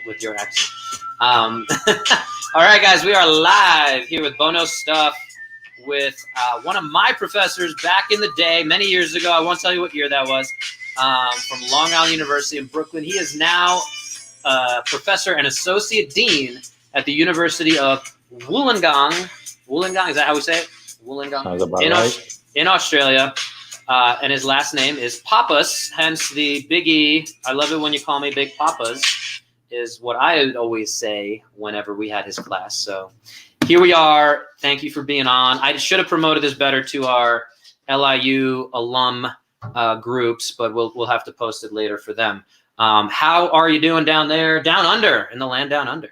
with your accent. All right, guys, we are live here with Bono Stuff with one of my professors back in the day, many years ago. I won't tell you what year that was, from Long Island University in Brooklyn. He is now professor and associate dean at the University of Wollongong. Wollongong, is that how we say it? Wollongong. Sounds about right. In Australia. And his last name is Pappas, hence the Big E. I love it when you call me Big Pappas, is what I would always say whenever we had his class. So here we are. Thank you for being on. I should have promoted this better to our LIU alum groups, but we'll have to post it later for them. How are you doing down there, down under, in the land down under?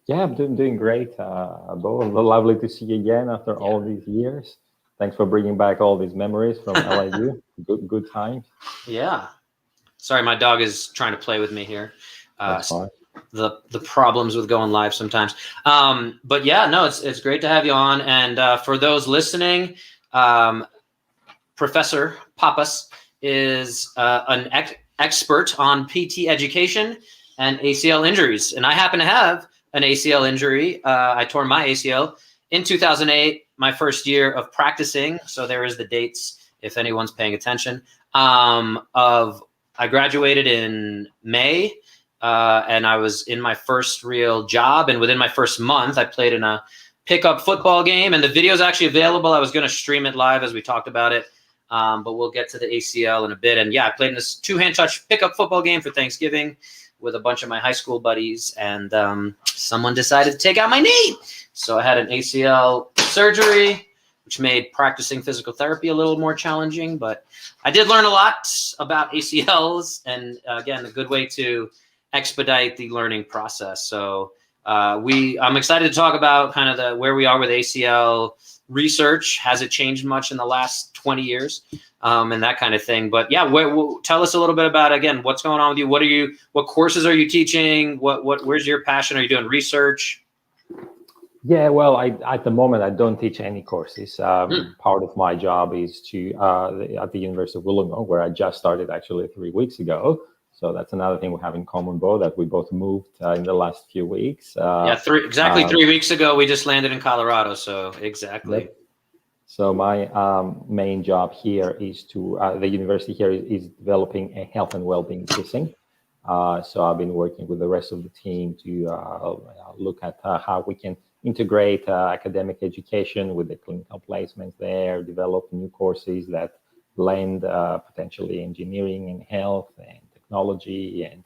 Yeah, I'm doing great. Bo, lovely to see you again after all these years. Thanks for bringing back all these memories from LIU. Good times. Yeah. Sorry, my dog is trying to play with me here. That's fine. The problems with going live sometimes. But yeah, no, it's great to have you on. And for those listening, Professor Pappas is an expert on PT education and ACL injuries. And I happen to have an ACL injury. I tore my ACL in 2008, my first year of practicing. So there is the dates, if anyone's paying attention. I graduated in May, and I was in my first real job. And within my first month, I played in a pickup football game. And the video is actually available. I was going to stream it live as we talked about it. But we'll get to the ACL in a bit. And yeah, I played in this two-hand touch pickup football game for Thanksgiving with a bunch of my high school buddies. And someone decided to take out my knee. So I had an ACL surgery, which made practicing physical therapy a little more challenging. But I did learn a lot about ACLs, and again, a good way to expedite the learning process. So I'm excited to talk about kind of where we are with ACL research. Has it changed much in the last 20 years, and that kind of thing? But yeah, tell us a little bit about, again, what's going on with you. What courses are you teaching? Where's your passion? Are you doing research? Yeah, well, at the moment, I don't teach any courses. Part of my job is at the University of Wollongong, where I just started actually 3 weeks ago. So that's another thing we have in common, Bo, that we both moved in the last few weeks. 3 weeks ago, we just landed in Colorado. So exactly. Yep. So my main job here is the university here is developing a health and well-being system. So I've been working with the rest of the team to look at how we can integrate academic education with the clinical placements there, develop new courses that blend potentially engineering and health and technology, and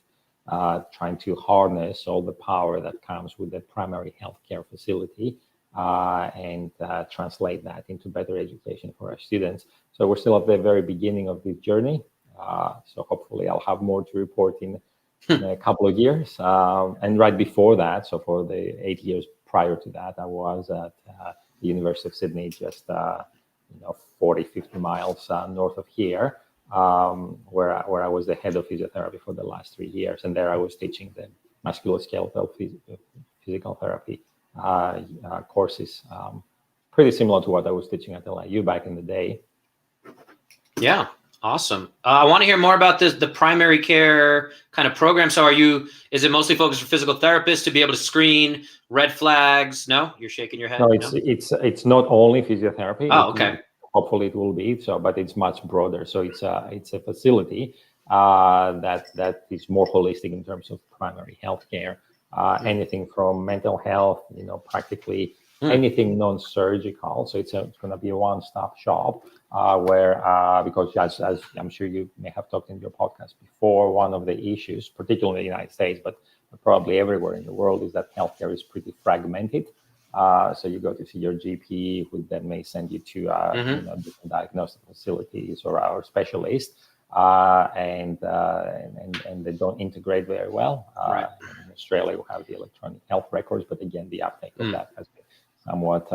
trying to harness all the power that comes with the primary healthcare facility and translate that into better education for our students. So we're still at the very beginning of this journey. So hopefully I'll have more to report in a couple of years. And right before that, so for the 8 years prior to that, I was at the University of Sydney, just 40, 50 miles north of here, where I was the head of physiotherapy for the last 3 years. And there I was teaching the musculoskeletal physical therapy courses, pretty similar to what I was teaching at LIU back in the day. Yeah. Awesome. I want to hear more about the primary care kind of program. So is it mostly focused for physical therapists to be able to screen red flags? No, you're shaking your head. No, it's not only physiotherapy. Oh, okay. Hopefully it will be so, but it's much broader. So it's a facility that is more holistic in terms of primary healthcare. Anything from mental health, practically anything non-surgical. So it's going to be a one-stop shop where, because as I'm sure you may have talked in your podcast before, one of the issues, particularly in the United States, but probably everywhere in the world, is that healthcare is pretty fragmented. So you go to see your GP, who then may send you to different diagnostic facilities or our specialist, and they don't integrate very well. Right. In Australia, we have the electronic health records, but again, the uptake of that has been somewhat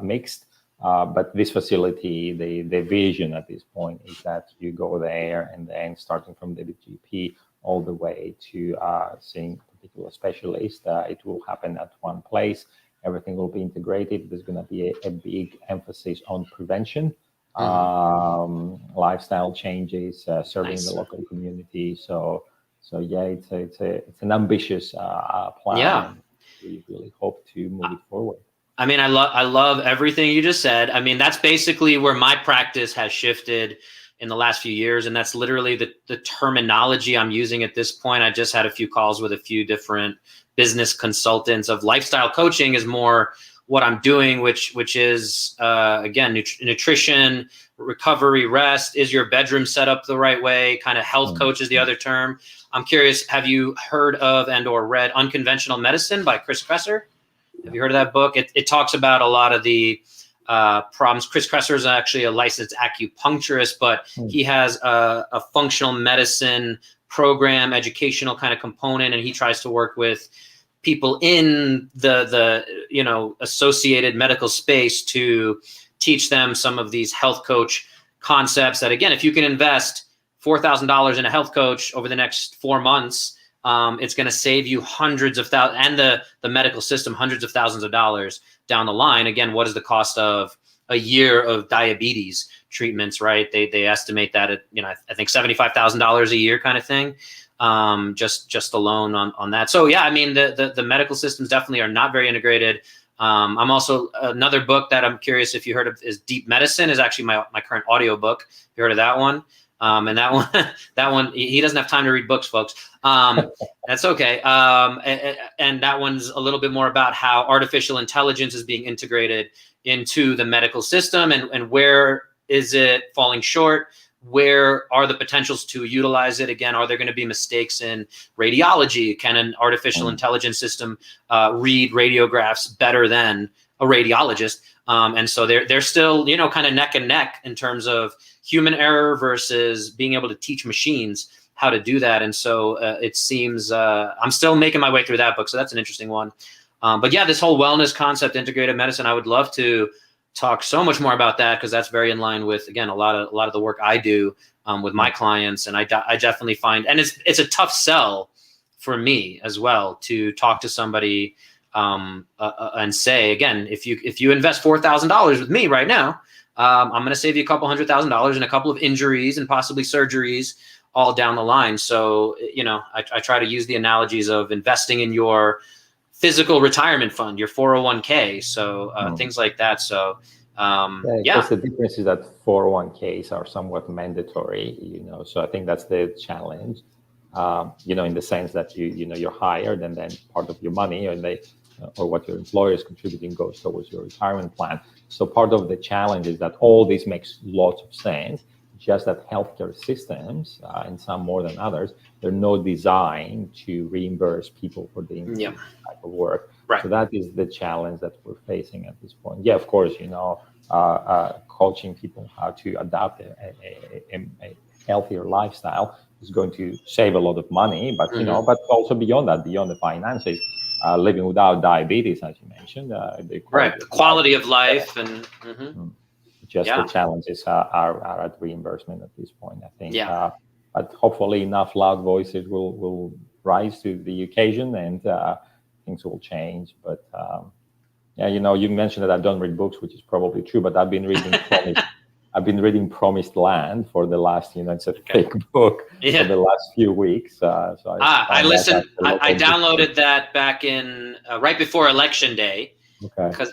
mixed. But this facility, the vision at this point is that you go there, and then starting from the GP all the way to seeing a particular specialist, it will happen at one place. Everything will be integrated. There's going to be a big emphasis on prevention, lifestyle changes, serving the local community. So So yeah, it's an ambitious plan. Yeah. And we really hope to move it forward. I mean, I love everything you just said. I mean, that's basically where my practice has shifted in the last few years, and that's literally the terminology I'm using at this point. I just had a few calls with a few different business consultants. Of lifestyle coaching is more what I'm doing, which is again, nutrition, recovery, rest. Is your bedroom set up the right way? Kind of health coach is the other term. I'm curious, have you heard of and or read Unconventional Medicine by Chris Kresser? Have you heard of that book? It talks about a lot of the problems. Chris Kresser is actually a licensed acupuncturist, but he has a functional medicine program, educational kind of component, and he tries to work with people in the associated medical space to teach them some of these health coach concepts that, again, if you can invest $4,000 in a health coach over the next 4 months, it's going to save you hundreds of thousands, and the medical system hundreds of thousands of dollars down the line. Again, what is the cost of a year of diabetes treatments, right? They estimate that at, I think $75,000 a year kind of thing, just alone on that. So yeah, I mean, the medical systems definitely are not very integrated. I'm also, another book that I'm curious if you heard of is Deep Medicine, is actually my current audio book. You heard of that one? And that one, he doesn't have time to read books, folks. That's okay. And that one's a little bit more about how artificial intelligence is being integrated into the medical system, and where is it falling short? Where are the potentials to utilize it? Again, are there going to be mistakes in radiology? Can an artificial intelligence system read radiographs better than a radiologist? And so they're still, kind of neck and neck in terms of human error versus being able to teach machines how to do that. And so it seems I'm still making my way through that book. So that's an interesting one. But yeah, this whole wellness concept, integrated medicine, I would love to talk so much more about that, because that's very in line with, again, a lot of the work I do with my clients. And I definitely find, and it's a tough sell for me as well to talk to somebody and say, again, if you invest $4,000 with me right now, I'm going to save you a couple $100,000 and a couple of injuries and possibly surgeries all down the line. So, I try to use the analogies of investing in your physical retirement fund, your 401k. So things like that. So, yeah. The difference is that 401ks are somewhat mandatory, so I think that's the challenge, in the sense that you're hired, and then part of your money or what your employer is contributing goes towards your retirement plan. So part of the challenge is that all this makes lots of sense, just that healthcare systems, and some more than others, they're not designed to reimburse people for the type of work. Right. So that is the challenge that we're facing at this point. Yeah, of course, coaching people how to adapt a healthier lifestyle is going to save a lot of money, but but also beyond that, beyond the finances, living without diabetes, as you mentioned, the quality of life, and the challenges are at reimbursement at this point, I think. Yeah. But hopefully enough loud voices will rise to the occasion, and things will change. But you mentioned that I don't read books, which is probably true, but I've been reading Promised Land for the last, it's a thick book, for the last few weeks. So I listened. I downloaded that back in right before Election Day. Okay.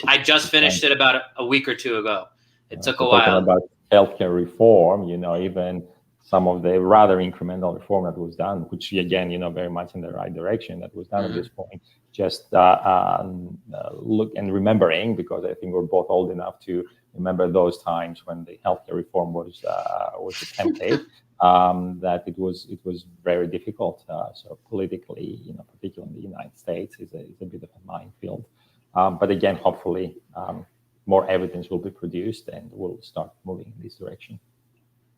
I just finished it about a week or two ago. It took a while. Talking about healthcare reform, even some of the rather incremental reform that was done, which again, very much in the right direction, that was done at this point. Just look and remembering, because I think we're both old enough to remember those times when the healthcare reform was attempted, that it was very difficult. So politically, particularly in the United States, is a bit of a minefield. But again, hopefully, more evidence will be produced, and we'll start moving in this direction.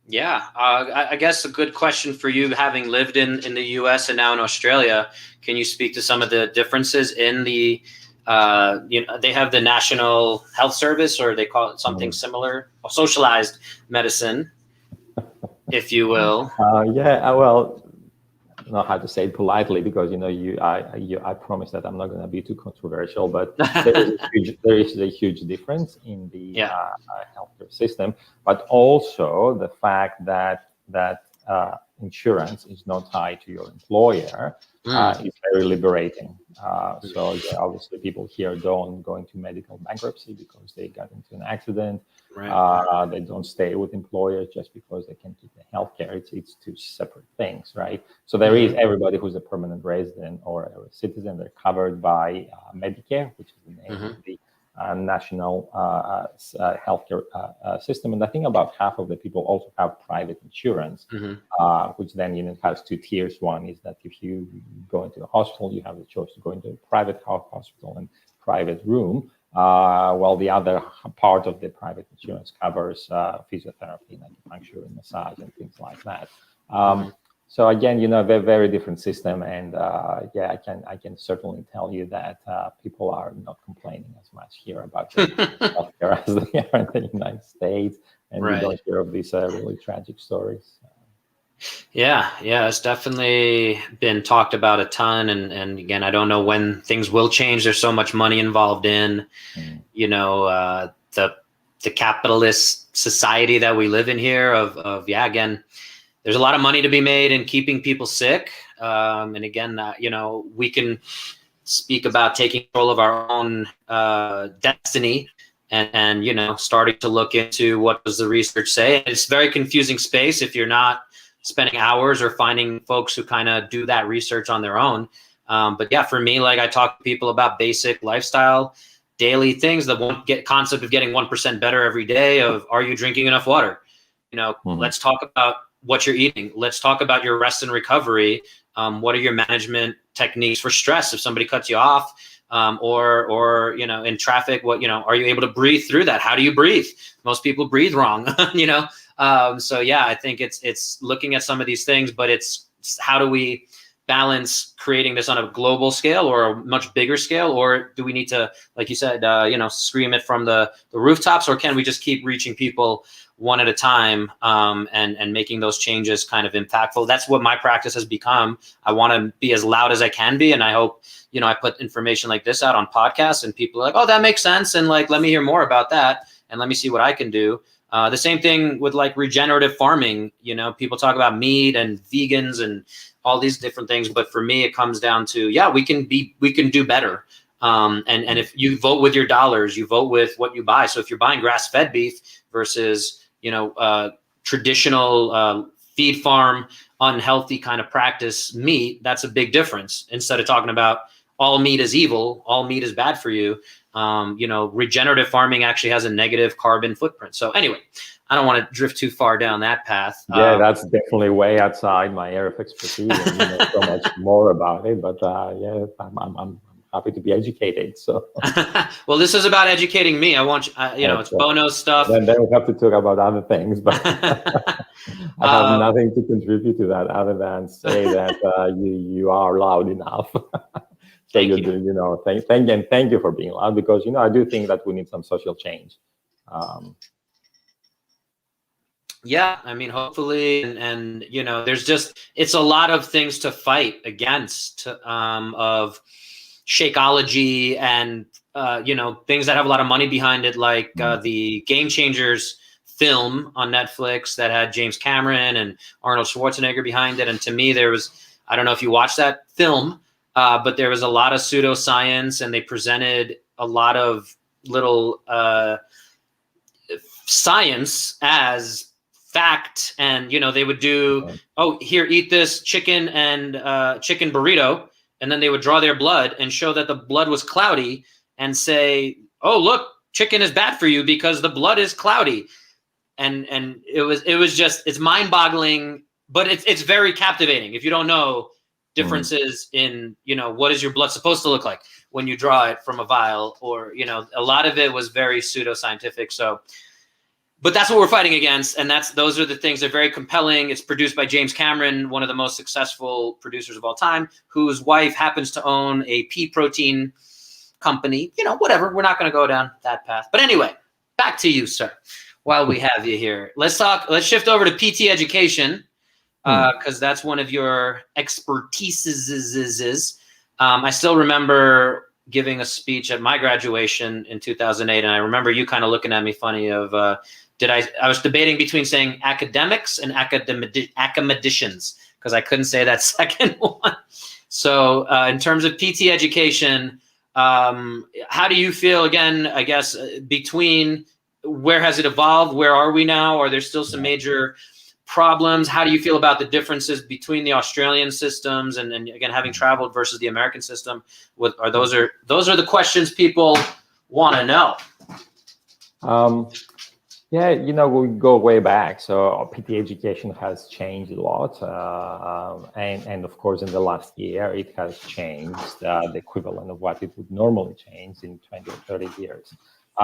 Yeah, I guess a good question for you, having lived in the U.S. and now in Australia, can you speak to some of the differences in the, they have the National Health Service, or they call it something similar, socialized medicine, if you will. Well, I don't know how to say it politely, because I promise that I'm not going to be too controversial, but there is a huge difference in the healthcare system, but also the fact that insurance is not tied to your employer, it's very liberating. So yeah, obviously people here don't go into medical bankruptcy because they got into an accident. Right. They don't stay with employers just because they can keep the healthcare. It's two separate things, right? So there is everybody who's a permanent resident or a citizen. They're covered by Medicare, which is the name of the national healthcare system. And I think about half of the people also have private insurance, which then has two tiers. One is that if you go into a hospital, you have the choice to go into a private hospital and private room. While the other part of the private insurance covers physiotherapy, acupuncture, and massage, and things like that. So again, they're very different system, and yeah, I can certainly tell you that people are not complaining as much here about healthcare as they are in the United States, and we don't hear of these really tragic stories. Yeah, it's definitely been talked about a ton, and again, I don't know when things will change. There's so much money involved in, the capitalist society that we live in here. Again, there's a lot of money to be made in keeping people sick, and again, we can speak about taking control of our own destiny, and starting to look into what does the research say. It's a very confusing space if you're not spending hours or finding folks who kind of do that research on their own. But yeah, for me, like I talk to people about basic lifestyle, daily things, the concept of getting 1% better every day of, are you drinking enough water? Let's talk about what you're eating. Let's talk about your rest and recovery. What are your management techniques for stress? If somebody cuts you off, or in traffic, are you able to breathe through that? How do you breathe? Most people breathe wrong, So yeah, I think it's looking at some of these things, but it's how do we balance creating this on a global scale or a much bigger scale, or do we need to, like you said, scream it from the rooftops, or can we just keep reaching people one at a time, and making those changes kind of impactful? That's what my practice has become. I want to be as loud as I can be, and I hope I put information like this out on podcasts, and people are like, oh, that makes sense, and like, let me hear more about that, and let me see what I can do. The same thing with like regenerative farming. People talk about meat and vegans and all these different things, but for me, it comes down to, we can do better. And if you vote with your dollars, you vote with what you buy. So if you're buying grass-fed beef versus traditional feed farm, unhealthy kind of practice meat, that's a big difference. Instead of talking about all meat is evil, all meat is bad for you. Regenerative farming actually has a negative carbon footprint. So anyway, I don't want to drift too far down that path. Yeah, that's definitely way outside my area of expertise, and so much more about it. But yeah, I'm happy to be educated. So well, this is about educating me. I want it's Bono stuff. Then we have to talk about other things, but I have nothing to contribute to that other than say that you are loud enough. So thank you for being loud, because I do think that we need some social change. Yeah, I mean, hopefully, and it's a lot of things to fight against, of Shakeology and things that have a lot of money behind it, like the Game Changers film on Netflix that had James Cameron and Arnold Schwarzenegger behind it. And to me, I don't know if you watched that film, but there was a lot of pseudoscience, and they presented a lot of little science as fact. And they would do, oh, here, eat this chicken and chicken burrito, and then they would draw their blood and show that the blood was cloudy, and say, oh, look, chicken is bad for you because the blood is cloudy. And it was just, it's mind-boggling, but it's very captivating if you don't know differences in what is your blood supposed to look like when you draw it from a vial, or a lot of it was very pseudoscientific. So, but that's what we're fighting against, and those are the things that are very compelling. It's produced by James Cameron, one of the most successful producers of all time, whose wife happens to own a pea protein company. Whatever. We're not going to go down that path. But anyway, back to you, sir. While we have you here, let's shift over to PT education, because that's one of your expertises. I still remember giving a speech at my graduation in 2008, and I remember you kind of looking at me funny of, I was debating between saying academics and academicians because I couldn't say that second one. So in terms of PT education, how do you feel, again, I guess, between where has it evolved? Where are we now? Are there still some major problems? How do you feel about the differences between the Australian systems and again, having traveled versus the American system? Those are the questions people want to know. Yeah, we go way back. So PT education has changed a lot. And of course, in the last year, it has changed the equivalent of what it would normally change in 20 or 30 years.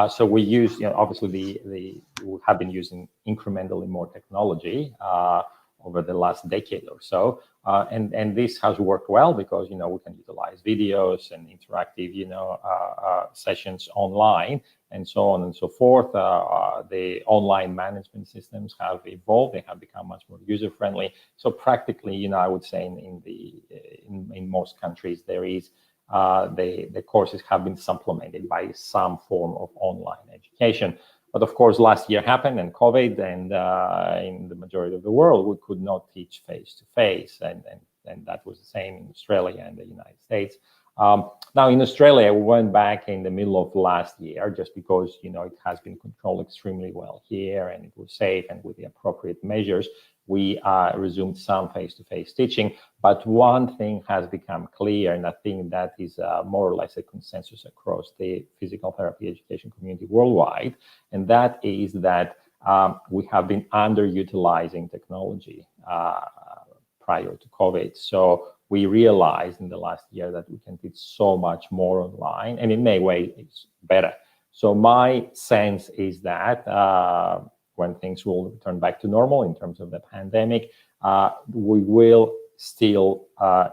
So we use, obviously, we have been using incrementally more technology over the last decade or so. And this has worked well because, we can utilize videos and interactive, sessions online and so on and so forth. The online management systems have evolved. They have become much more user-friendly. So practically, I would say in most countries, there is the courses have been supplemented by some form of online education. But of course, last year happened and COVID, and in the majority of the world, we could not teach face-to-face, and that was the same in Australia and the United States. Now in Australia, we went back in the middle of last year just because, it has been controlled extremely well here and it was safe, and with the appropriate measures, we resumed some face-to-face teaching. But one thing has become clear, and I think that is more or less a consensus across the physical therapy education community worldwide, and that is that we have been underutilizing technology prior to COVID. So we realized in the last year that we can teach so much more online, and in many ways it's better. So my sense is that when things will turn back to normal in terms of the pandemic, we will still a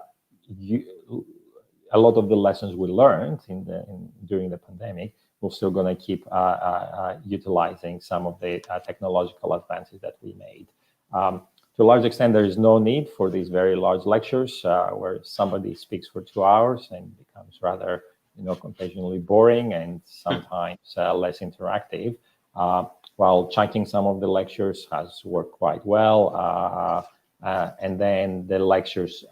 lot of the lessons we learned during the pandemic. We're still going to keep utilizing some of the technological advances that we made. To a large extent, there is no need for these very large lectures where somebody speaks for 2 hours and becomes rather, occasionally boring and sometimes less interactive. While chunking some of the lectures has worked quite well. And then the lectures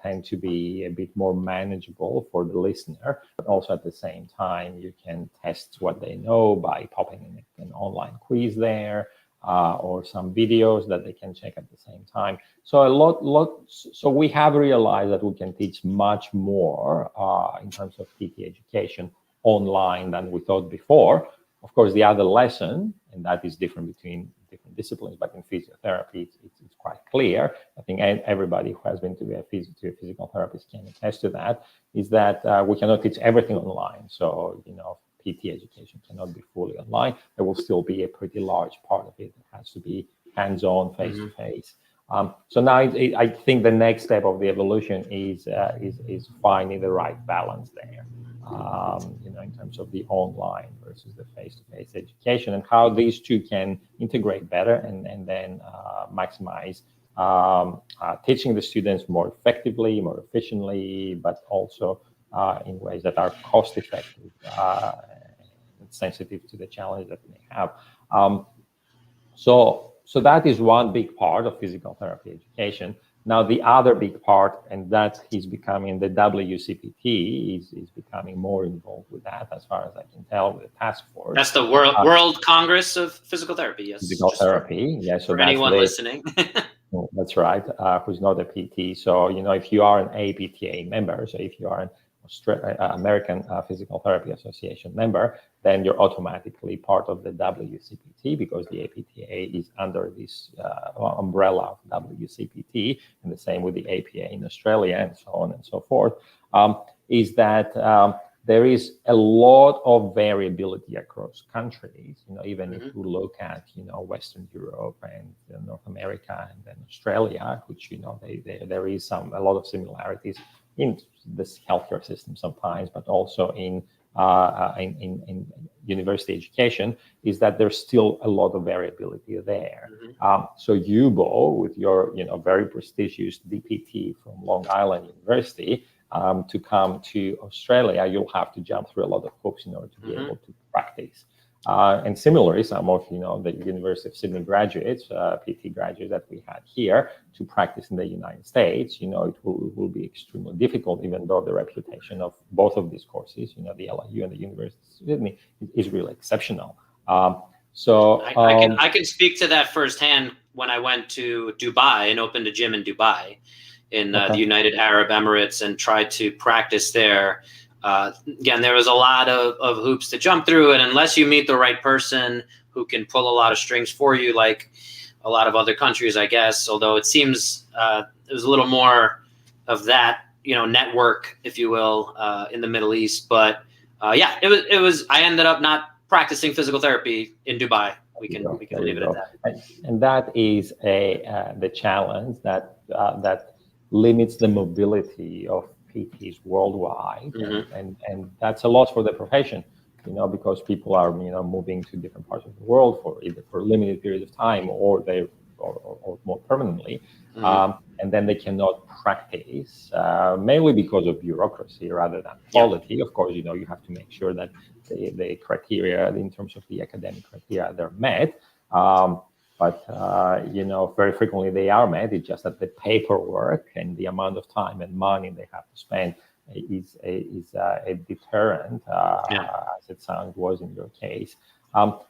tend to be a bit more manageable for the listener, but also at the same time, you can test what they know by popping in an online quiz there, or some videos that they can check at the same time. So so we have realized that we can teach much more in terms of PT education online than we thought before. Of course, the other lesson, and that is different between different disciplines, but in physiotherapy, it's quite clear. I think everybody who has been to a physical therapist can attest to that, is that we cannot teach everything online. So, PT education cannot be fully online. There will still be a pretty large part of it that has to be hands-on, face-to-face. So now I think the next step of the evolution is finding the right balance there. In terms of the online versus the face-to-face education, and how these two can integrate better and then maximize teaching the students more effectively, more efficiently, but also in ways that are cost-effective and sensitive to the challenge that they have. So that is one big part of physical therapy education. Now, the other big part, and that is becoming the WCPT, is becoming more involved with that, as far as I can tell, with the task force. That's the World Congress of Physical Therapy, yes. Physical therapy, yes. So for anyone listening. That's right, who's not a PT. So, if you are an APTA member, so if you are an American Physical Therapy Association member, then you're automatically part of the WCPT, because the APTA is under this umbrella of WCPT, and the same with the APA in Australia, and so on and so forth, is that there is a lot of variability across countries. Even if you look at Western Europe and North America and then Australia, which there is a lot of similarities in this healthcare system sometimes, but also in university education, is that there's still a lot of variability there. So you, Bo, with your very prestigious DPT from Long Island University, to come to Australia, you'll have to jump through a lot of hoops in order to be able to practice. And similarly, some of the University of Sydney graduates, PT graduates that we had here to practice in the United States, it will be extremely difficult, even though the reputation of both of these courses, the LIU and the University of Sydney, is really exceptional. I can speak to that firsthand. When I went to Dubai and opened a gym in Dubai, in the United Arab Emirates, and tried to practice there. Again, there was a lot of hoops to jump through, and unless you meet the right person who can pull a lot of strings for you, like a lot of other countries, I guess, although it seems it was a little more of that, network, if you will, in the Middle East. But yeah, it was. I ended up not practicing physical therapy in Dubai. We can leave it at that. And that is the challenge that limits the mobility of PTs worldwide, and that's a loss for the profession, because people are moving to different parts of the world for either for a limited period of time or more permanently, and then they cannot practice, mainly because of bureaucracy rather than quality. Yeah. Of course, you have to make sure that the criteria in terms of the academic criteria, they're met. But very frequently they are met. It's just that the paperwork and the amount of time and money they have to spend is a deterrent, as it was in your case.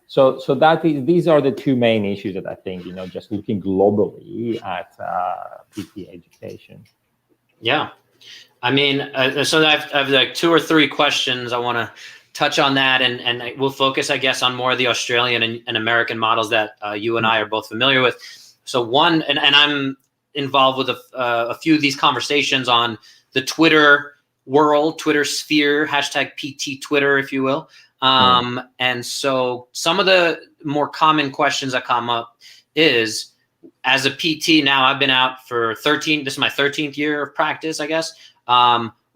So these are the two main issues that I think, just looking globally at PT education. Yeah, I mean, so I have like 2 or 3 questions I want to touch on that, and we'll focus, I guess, on more of the Australian and American models that you and I are both familiar with. So one, and I'm involved with a few of these conversations on the Twitter world, Twitter sphere, hashtag PT Twitter, if you will. And so some of the more common questions that come up is, as a PT now, I've been out for this is my 13th year of practice, I guess.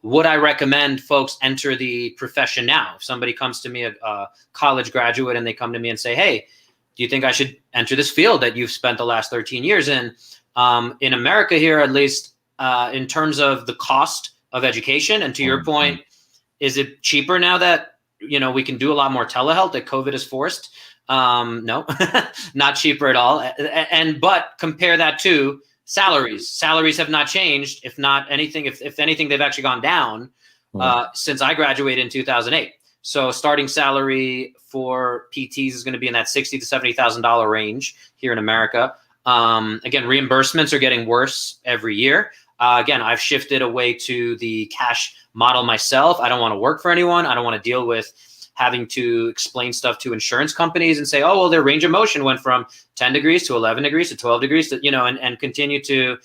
Would I recommend folks enter the profession now? If somebody comes to me, a college graduate, and they come to me and say, hey, do you think I should enter this field that you've spent the last 13 years in? In America here, at least, in terms of the cost of education, and to your point, is it cheaper now that, we can do a lot more telehealth that COVID has forced? No, not cheaper at all. But compare that to salaries. Salaries have not changed. If not anything, if anything, they've actually gone down since I graduated in 2008. So starting salary for PTs is going to be in that $60,000 to $70,000 range here in America. Again, reimbursements are getting worse every year. Again, I've shifted away to the cash model myself. I don't want to work for anyone. I don't want to deal with having to explain stuff to insurance companies and say, oh, well, their range of motion went from 10 degrees to 11 degrees to 12 degrees, to, and continue to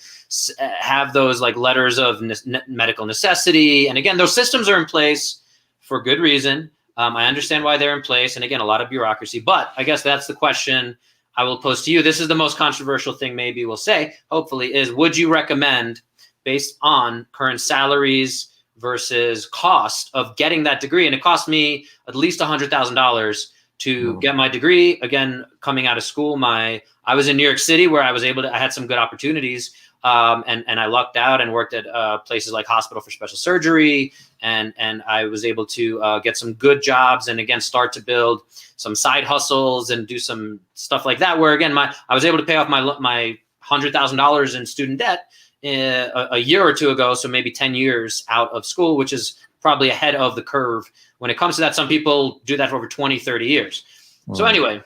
have those like letters of medical necessity. And again, those systems are in place for good reason. I understand why they're in place. And again, a lot of bureaucracy, but I guess that's the question I will pose to you. This is the most controversial thing maybe we'll say, hopefully, is would you recommend, based on current salaries versus cost of getting that degree? And it cost me at least $100,000 to get my degree. Again, coming out of school, I was in New York City where I had some good opportunities. And I lucked out and worked at places like Hospital for Special Surgery. And I was able to get some good jobs and again, start to build some side hustles and do some stuff like that, where again, I was able to pay off my $100,000 in student debt a year or two ago. So maybe 10 years out of school, which is probably ahead of the curve when it comes to that. Some people do that for over 20, 30 years. So anyway,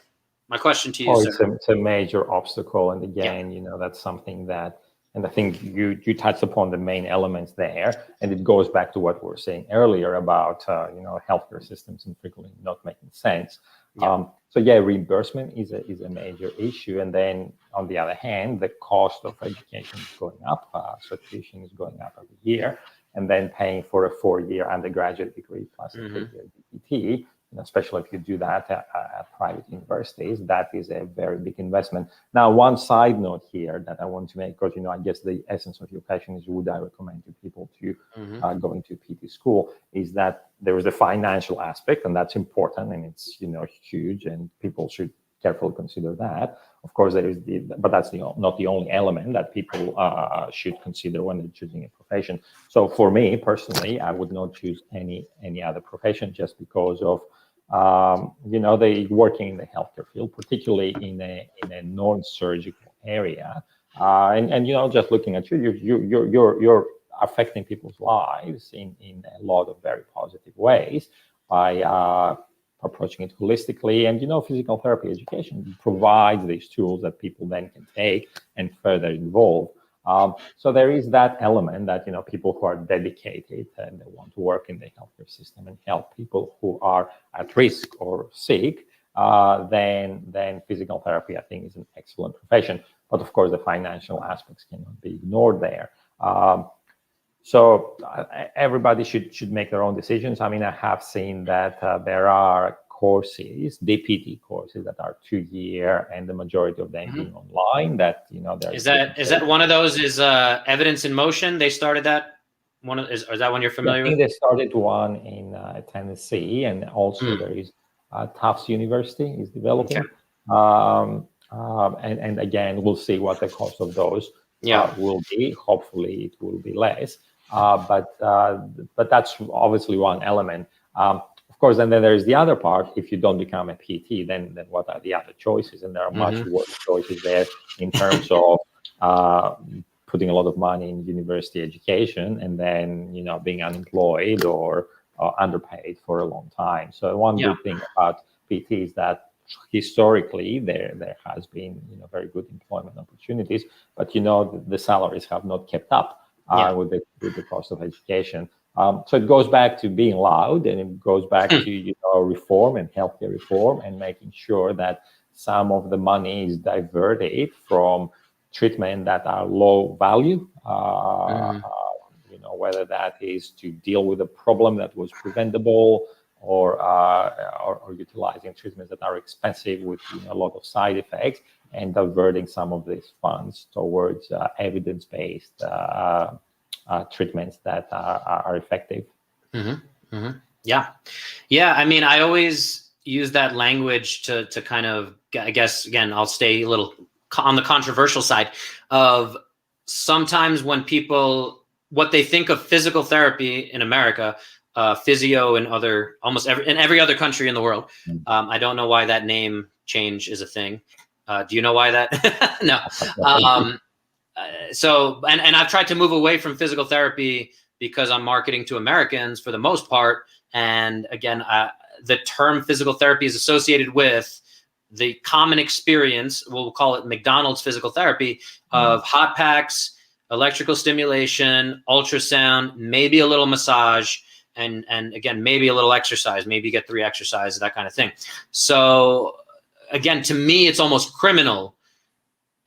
my question to you, sir. It's a major obstacle. And again, that's something that, and I think you touched upon the main elements there, and it goes back to what we were saying earlier about, healthcare systems and frequently not making sense. Reimbursement is a major issue. And then on the other hand, the cost of education is going up. So tuition is going up every year. And then paying for a 4-year undergraduate degree plus a 3-year DPT, especially if you do that at private universities, that is a very big investment. Now, one side note here that I want to make, because, I guess the essence of your question is, would I recommend to people to go into PT school, is that there is a financial aspect, and that's important, and it's, huge, and people should carefully consider that. Of course, but that's not the only element that people should consider when they're choosing a profession. So for me personally, I would not choose any other profession just because of they working in the healthcare field, particularly in a non-surgical area, and just looking at you're affecting people's lives in a lot of very positive ways by approaching it holistically. And physical therapy education provides these tools that people then can take and further evolve. So there is that element that people who are dedicated and they want to work in the healthcare system and help people who are at risk or sick, then physical therapy, I think, is an excellent profession. But of course, the financial aspects cannot be ignored there. So everybody should make their own decisions. I mean, I have seen that there are courses, DPT courses that are 2-year, and the majority of them being online. That is that one of those? Is Evidence in Motion? They started that one. Is that one you're familiar with? I think with? they started one in Tennessee, and also there is Tufts University is developing. Okay. And again, we'll see what the cost of those will be. Hopefully, it will be less. But that's obviously one element. Of course, and then there's the other part. If you don't become a PT, then what are the other choices? And there are much worse choices there in terms of putting a lot of money in university education and then being unemployed or underpaid for a long time. So one good thing about PT is that historically there has been very good employment opportunities, but the salaries have not kept up with the cost of education. So it goes back to being loud, and it goes back to reform and healthcare reform, and making sure that some of the money is diverted from treatment that are low value, whether that is to deal with a problem that was preventable, or utilizing treatments that are expensive with a lot of side effects, and diverting some of these funds towards evidence-based treatments that are effective. Yeah. I mean, I always use that language to kind of, I guess, again, I'll stay a little on the controversial side of sometimes when people, what they think of physical therapy in America, physio in every other country in the world. I don't know why that name change is a thing. Do you know why that? No. So I've tried to move away from physical therapy because I'm marketing to Americans for the most part. And again, the term physical therapy is associated with the common experience, we'll call it McDonald's physical therapy, of hot packs, electrical stimulation, ultrasound, maybe a little massage, and again, maybe a little exercise, maybe you get 3 exercises, that kind of thing. So again, to me, it's almost criminal.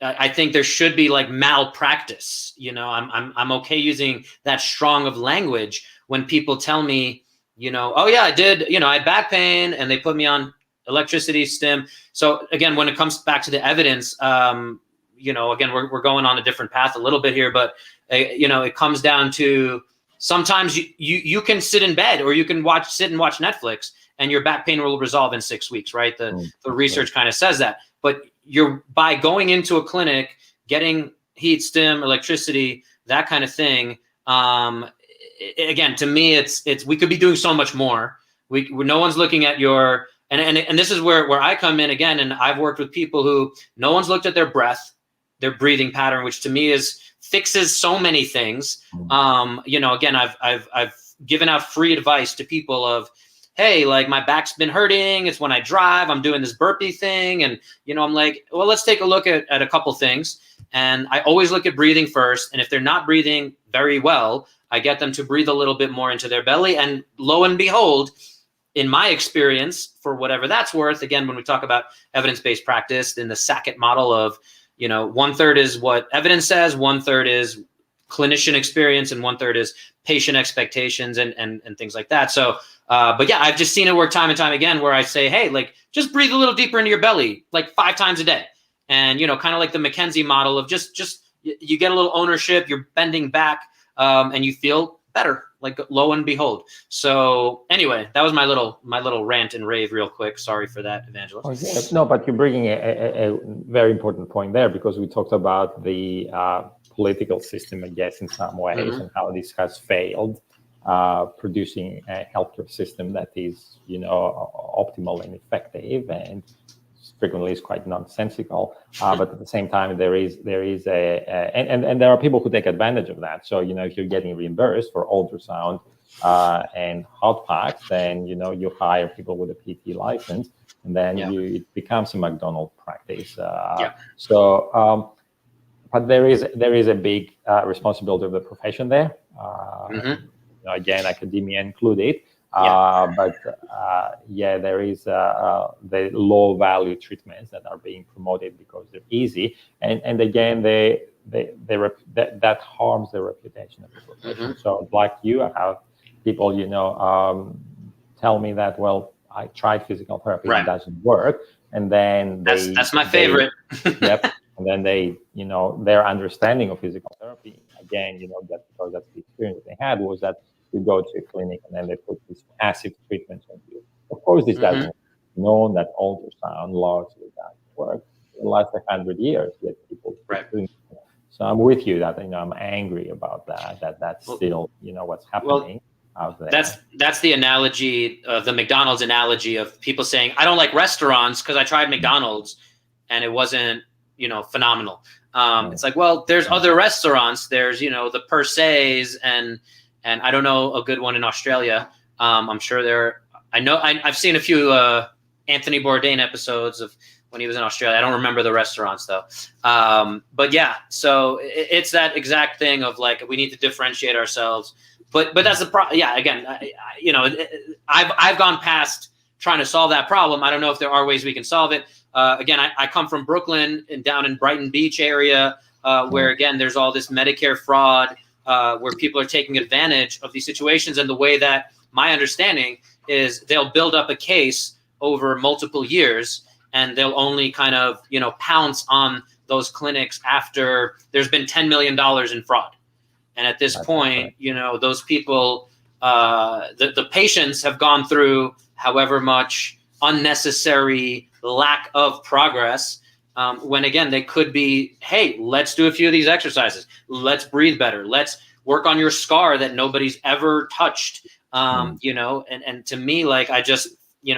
I think there should be like malpractice. I'm okay using that strong of language when people tell me, oh yeah, I did, I had back pain and they put me on electricity stim. So again, when it comes back to the evidence, again, we're going on a different path a little bit here, but it comes down to sometimes you can sit in bed or you can sit and watch Netflix and your back pain will resolve in 6 weeks, right? The research kind of says that, but you're by going into a clinic, getting heat, stim, electricity, that kind of thing. Again, to me, it's we could be doing so much more. No one's looking at your, and this is where I come in again. And I've worked with people who no one's looked at their breath, their breathing pattern, which to me fixes so many things. Again, I've given out free advice to people of, hey, like my back's been hurting. It's when I drive, I'm doing this burpee thing. And, I'm like, well, let's take a look at a couple things. And I always look at breathing first. And if they're not breathing very well, I get them to breathe a little bit more into their belly. And lo and behold, in my experience, for whatever that's worth, again, when we talk about evidence-based practice in the Sackett model of, 1/3 is what evidence says, 1/3 is clinician experience, and 1/3 is patient expectations and things like that. So, but yeah, I've just seen it work time and time again where I say, hey, like just breathe a little deeper into your belly, like 5 times a day. And, kind of like the McKenzie model of just you get a little ownership, you're bending back and you feel better, like lo and behold. So anyway, that was my little rant and rave real quick. Sorry for that, Evangelos. Oh, yeah. No, but you're bringing a very important point there, because we talked about the political system, I guess, in some ways, and how this has failed producing a healthcare system that is, optimal and effective, and frequently is quite nonsensical. But at the same time, there is and there are people who take advantage of that. So, if you're getting reimbursed for ultrasound and hot packs, then, you hire people with a PT license, and then it becomes a McDonald's practice. So, but there is a big responsibility of the profession there. Again, academia included. But there is the low value treatments that are being promoted because they're easy, and again, that harms the reputation of the profession. So, like you, I have people, tell me that, well, I tried physical therapy, it doesn't work, and then that's my favorite. And then their understanding of physical therapy, again, that because that's the experience they had, was that you go to a clinic and then they put these passive treatments on you. Of course, this doesn't known that ultrasound largely doesn't work. In the last 100 years, yet people keep doing it. So I'm with you that I'm angry about that. That's still what's happening out there. That's the analogy, the McDonald's analogy of people saying, I don't like restaurants because I tried McDonald's and it wasn't phenomenal. It's like, well, there's other restaurants. There's the Per Se's and I don't know a good one in Australia. I'm sure I've seen a few Anthony Bourdain episodes of when he was in Australia. I don't remember the restaurants though. But yeah, so it's that exact thing of like, we need to differentiate ourselves. But that's the problem. Yeah, again, I've gone past trying to solve that problem. I don't know if there are ways we can solve it. Again, I come from Brooklyn and down in Brighton Beach area, where again, there's all this Medicare fraud, where people are taking advantage of these situations. And the way that my understanding is they'll build up a case over multiple years, and they'll only kind of, pounce on those clinics after there's been $10 million in fraud. And at this point, those people, the patients have gone through however much unnecessary lack of progress, when again, they could be, hey, let's do a few of these exercises. Let's breathe better. Let's work on your scar that nobody's ever touched. And to me, like, I just,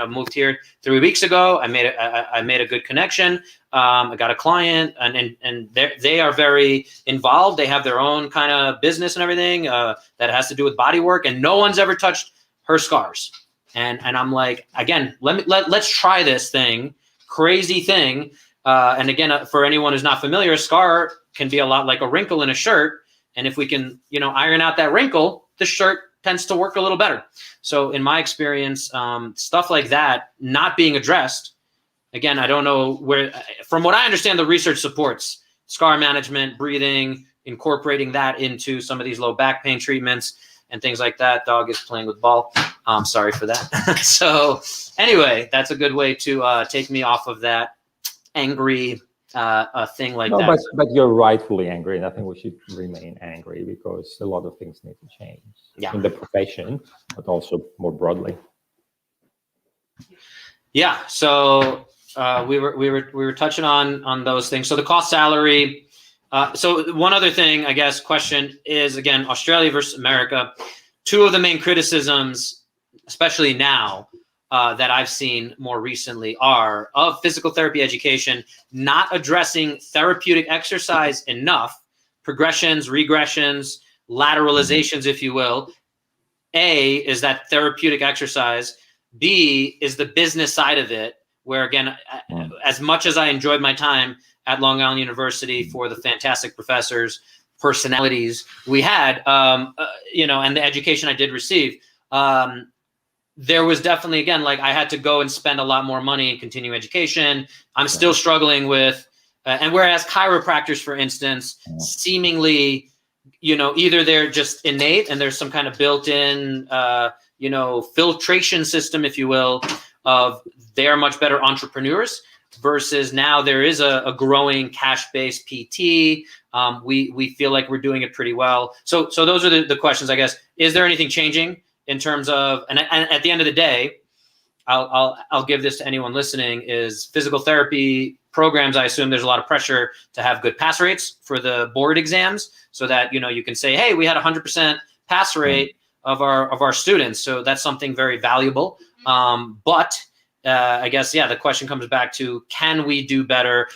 moved here 3 weeks ago. I made a good connection. I got a client, and they are very involved. They have their own kind of business and everything that has to do with body work, and no one's ever touched her scars. And I'm like, again, let's try this crazy thing. And again, for anyone who's not familiar, a scar can be a lot like a wrinkle in a shirt. And if we can, iron out that wrinkle, the shirt tends to work a little better. So in my experience, stuff like that not being addressed, again, I don't know where, from what I understand, the research supports scar management, breathing, incorporating that into some of these low back pain treatments and things like that. Dog is playing with ball. Sorry for that. So anyway, that's a good way to take me off of that angry thing like that. But you're rightfully angry, and I think we should remain angry because a lot of things need to change in the profession, but also more broadly. Yeah. So we were touching on those things. So the cost salary. So one other thing, I guess, question is, again, Australia versus America. Two of the main criticisms, especially now, that I've seen more recently are of physical therapy education not addressing therapeutic exercise enough, progressions, regressions, lateralizations, if you will. A is that therapeutic exercise. B is the business side of it, where, again, as much as I enjoyed my time at Long Island University for the fantastic professors, personalities we had, and the education I did receive, there was definitely, again, like, I had to go and spend a lot more money in continuing education. I'm still struggling with, and whereas chiropractors, for instance, seemingly, either they're just innate and there's some kind of built-in, filtration system, if you will, of they're much better entrepreneurs, versus now there is a growing cash-based PT. We feel like we're doing it pretty well. So those are the questions, I guess. Is there anything changing in terms of, and at the end of the day, I'll give this to anyone listening, is physical therapy programs, I assume there's a lot of pressure to have good pass rates for the board exams so that, you can say, hey, we had 100% pass rate. of our students. So that's something very valuable. But I guess, yeah, the question comes back to, can we do better?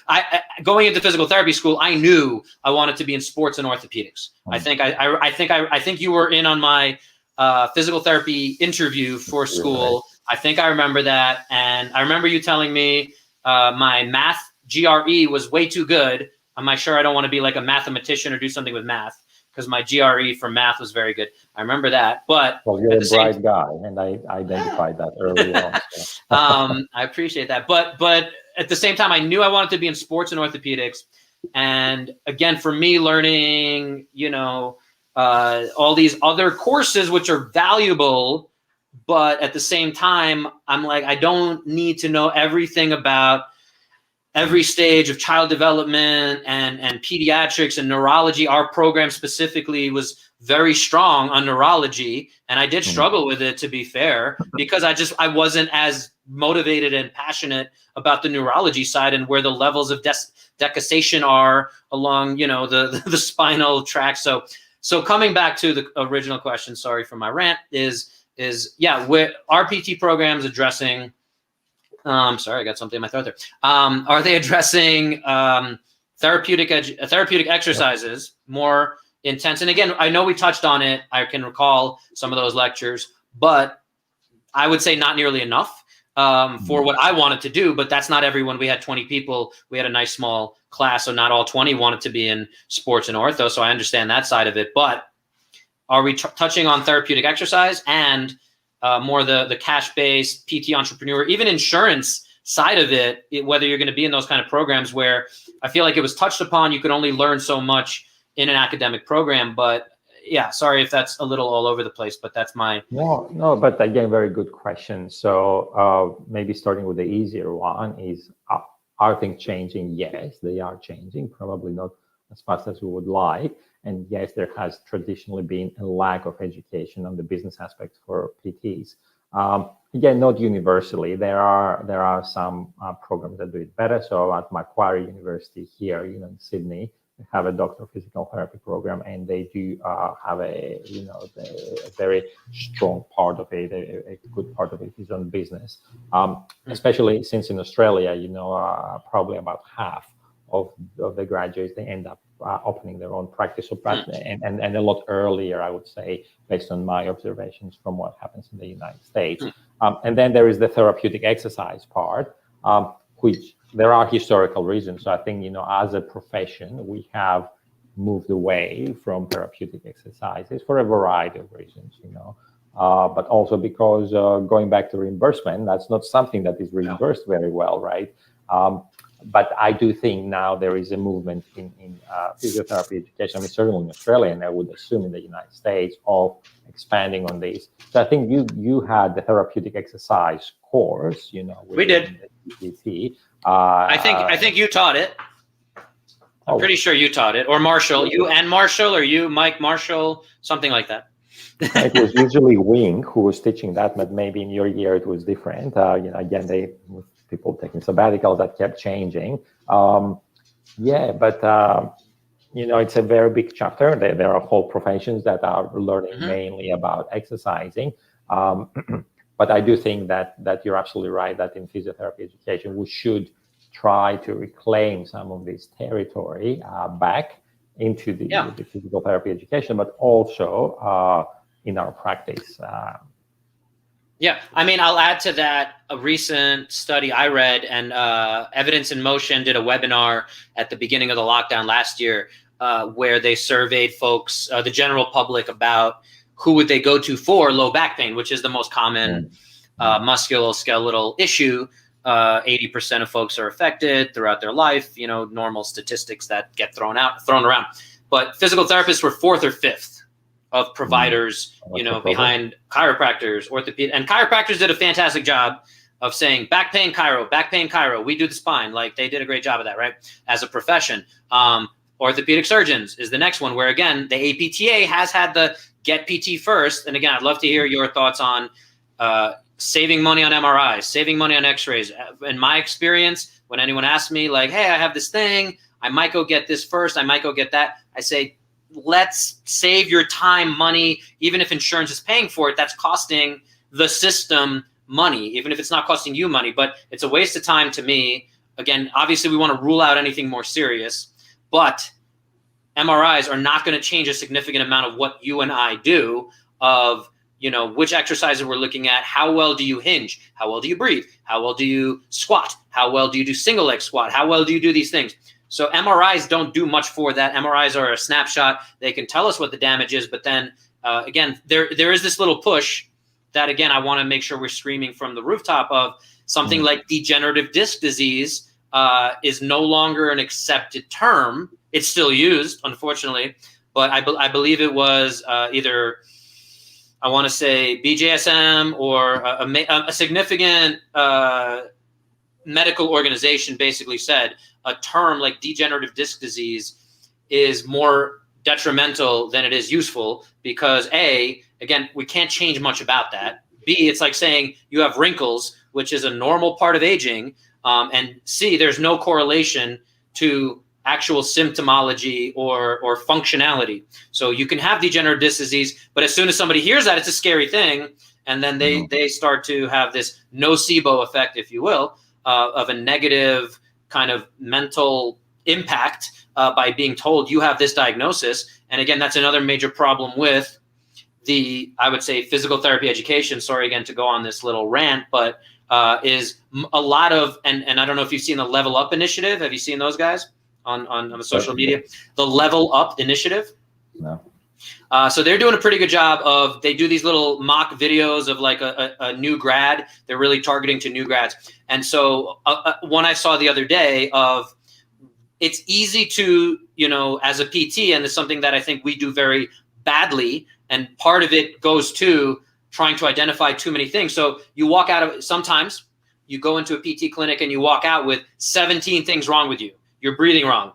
Going into physical therapy school, I knew I wanted to be in sports and orthopedics. I think you were in on my physical therapy interview for school. I think I remember that. And I remember you telling me my math GRE was way too good. I'm not sure I don't want to be like a mathematician or do something with math, because my GRE for math was very good. I remember that. But well, you're a bright guy, and I identified that early on. So. I appreciate that. But at the same time, I knew I wanted to be in sports and orthopedics. And again, for me, learning, all these other courses, which are valuable, but at the same time, I'm like, I don't need to know everything about every stage of child development and pediatrics and neurology. Our program specifically was very strong on neurology, and I did struggle with it, to be fair, because I wasn't as motivated and passionate about the neurology side and where the levels of decussation are along, the spinal tract. So coming back to the original question, sorry for my rant, is where our PT programs addressing, sorry, I got something in my throat there. Are they addressing therapeutic exercises more intense? And again, I know we touched on it. I can recall some of those lectures, but I would say not nearly enough for what I wanted to do. But that's not everyone. We had 20 people. We had a nice small class, so not all 20 wanted to be in sports and ortho. So I understand that side of it. But are we touching on therapeutic exercise and more the cash-based PT entrepreneur, even insurance side of it, whether you're going to be in those kind of programs where I feel like it was touched upon, you could only learn so much in an academic program. But yeah, sorry if that's a little all over the place, but that's my... No, but again, very good question. So maybe starting with the easier one is, are things changing? Yes, they are changing, probably not as fast as we would like. And yes, there has traditionally been a lack of education on the business aspects for PTs. Again, not universally. There are some programs that do it better. So at Macquarie University here, in Sydney, we have a doctor of physical therapy program, and they do have a very strong part of it. A good part of it is on business, especially since in Australia, probably about half of the graduates, they end up opening their own practice, and a lot earlier, I would say, based on my observations from what happens in the United States. And then there is the therapeutic exercise part, which there are historical reasons. So I think, as a profession, we have moved away from therapeutic exercises for a variety of reasons, but also because going back to reimbursement, that's not something that is reimbursed very well, right? But I do think now there is a movement in physiotherapy education. I mean, certainly in Australia, and I would assume in the United States, of expanding on this. So I think you had the therapeutic exercise course, we did. PT. I think you taught it. I'm pretty sure you taught it, or Marshall. You and Marshall, or you, Mike, Marshall, something like that. It was usually Wing who was teaching that, but maybe in your year it was different. Again, people taking sabbaticals, that kept changing. It's a very big chapter. There are whole professions that are learning mainly about exercising. But I do think that you're absolutely right, that in physiotherapy education, we should try to reclaim some of this territory back into the physical therapy education, but also in our practice. Yeah, I mean, I'll add to that a recent study I read, and Evidence in Motion did a webinar at the beginning of the lockdown last year where they surveyed folks, the general public, about who would they go to for low back pain, which is the most common musculoskeletal issue. 80% of folks are affected throughout their life, normal statistics that get thrown around. But physical therapists were 4th or 5th of providers, behind chiropractors, orthopedic, and chiropractors did a fantastic job of saying back pain chiro, we do the spine. Like, they did a great job of that, right? As a profession. Orthopedic surgeons is the next one, where again, the APTA has had the get PT first. And again, I'd love to hear your thoughts on saving money on MRIs, saving money on x-rays. In my experience, when anyone asks me like, hey, I have this thing, I might go get this first, I might go get that, I say, let's save your time, money. Even if insurance is paying for it, that's costing the system money, even if it's not costing you money. But it's a waste of time to me. Again, obviously we want to rule out anything more serious, but MRIs are not going to change a significant amount of what you and I do, of, you know, which exercises we're looking at, how well do you hinge, how well do you breathe, how well do you squat, how well do you do single leg squat, how well do you do these things. So MRIs don't do much for that. MRIs are a snapshot. They can tell us what the damage is, but then again, there is this little push that, again, I want to make sure we're screaming from the rooftop of something like degenerative disc disease is no longer an accepted term. It's still used, unfortunately, but I believe it was either, I want to say BJSM or a significant medical organization basically said a term like degenerative disc disease is more detrimental than it is useful, because A, again, we can't change much about that. B, it's like saying you have wrinkles, which is a normal part of aging. And C, there's no correlation to actual symptomology or functionality. So you can have degenerative disc disease, but as soon as somebody hears that, it's a scary thing. And then they start to have this nocebo effect, if you will, of a negative kind of mental impact by being told you have this diagnosis. And again, that's another major problem with the, I would say, physical therapy education. Sorry again to go on this little rant, but is a lot of, and I don't know if you've seen the Level Up initiative. Have you seen those guys on the social media? The Level Up initiative? No. So they're doing a pretty good job of, they do these little mock videos of like a new grad. They're really targeting to new grads. And so one I saw the other day of, it's easy to, you know, as a PT, and it's something that I think we do very badly. And part of it goes to trying to identify too many things. So you walk out of it, sometimes you go into a PT clinic and you walk out with 17 things wrong with you. You're breathing wrong,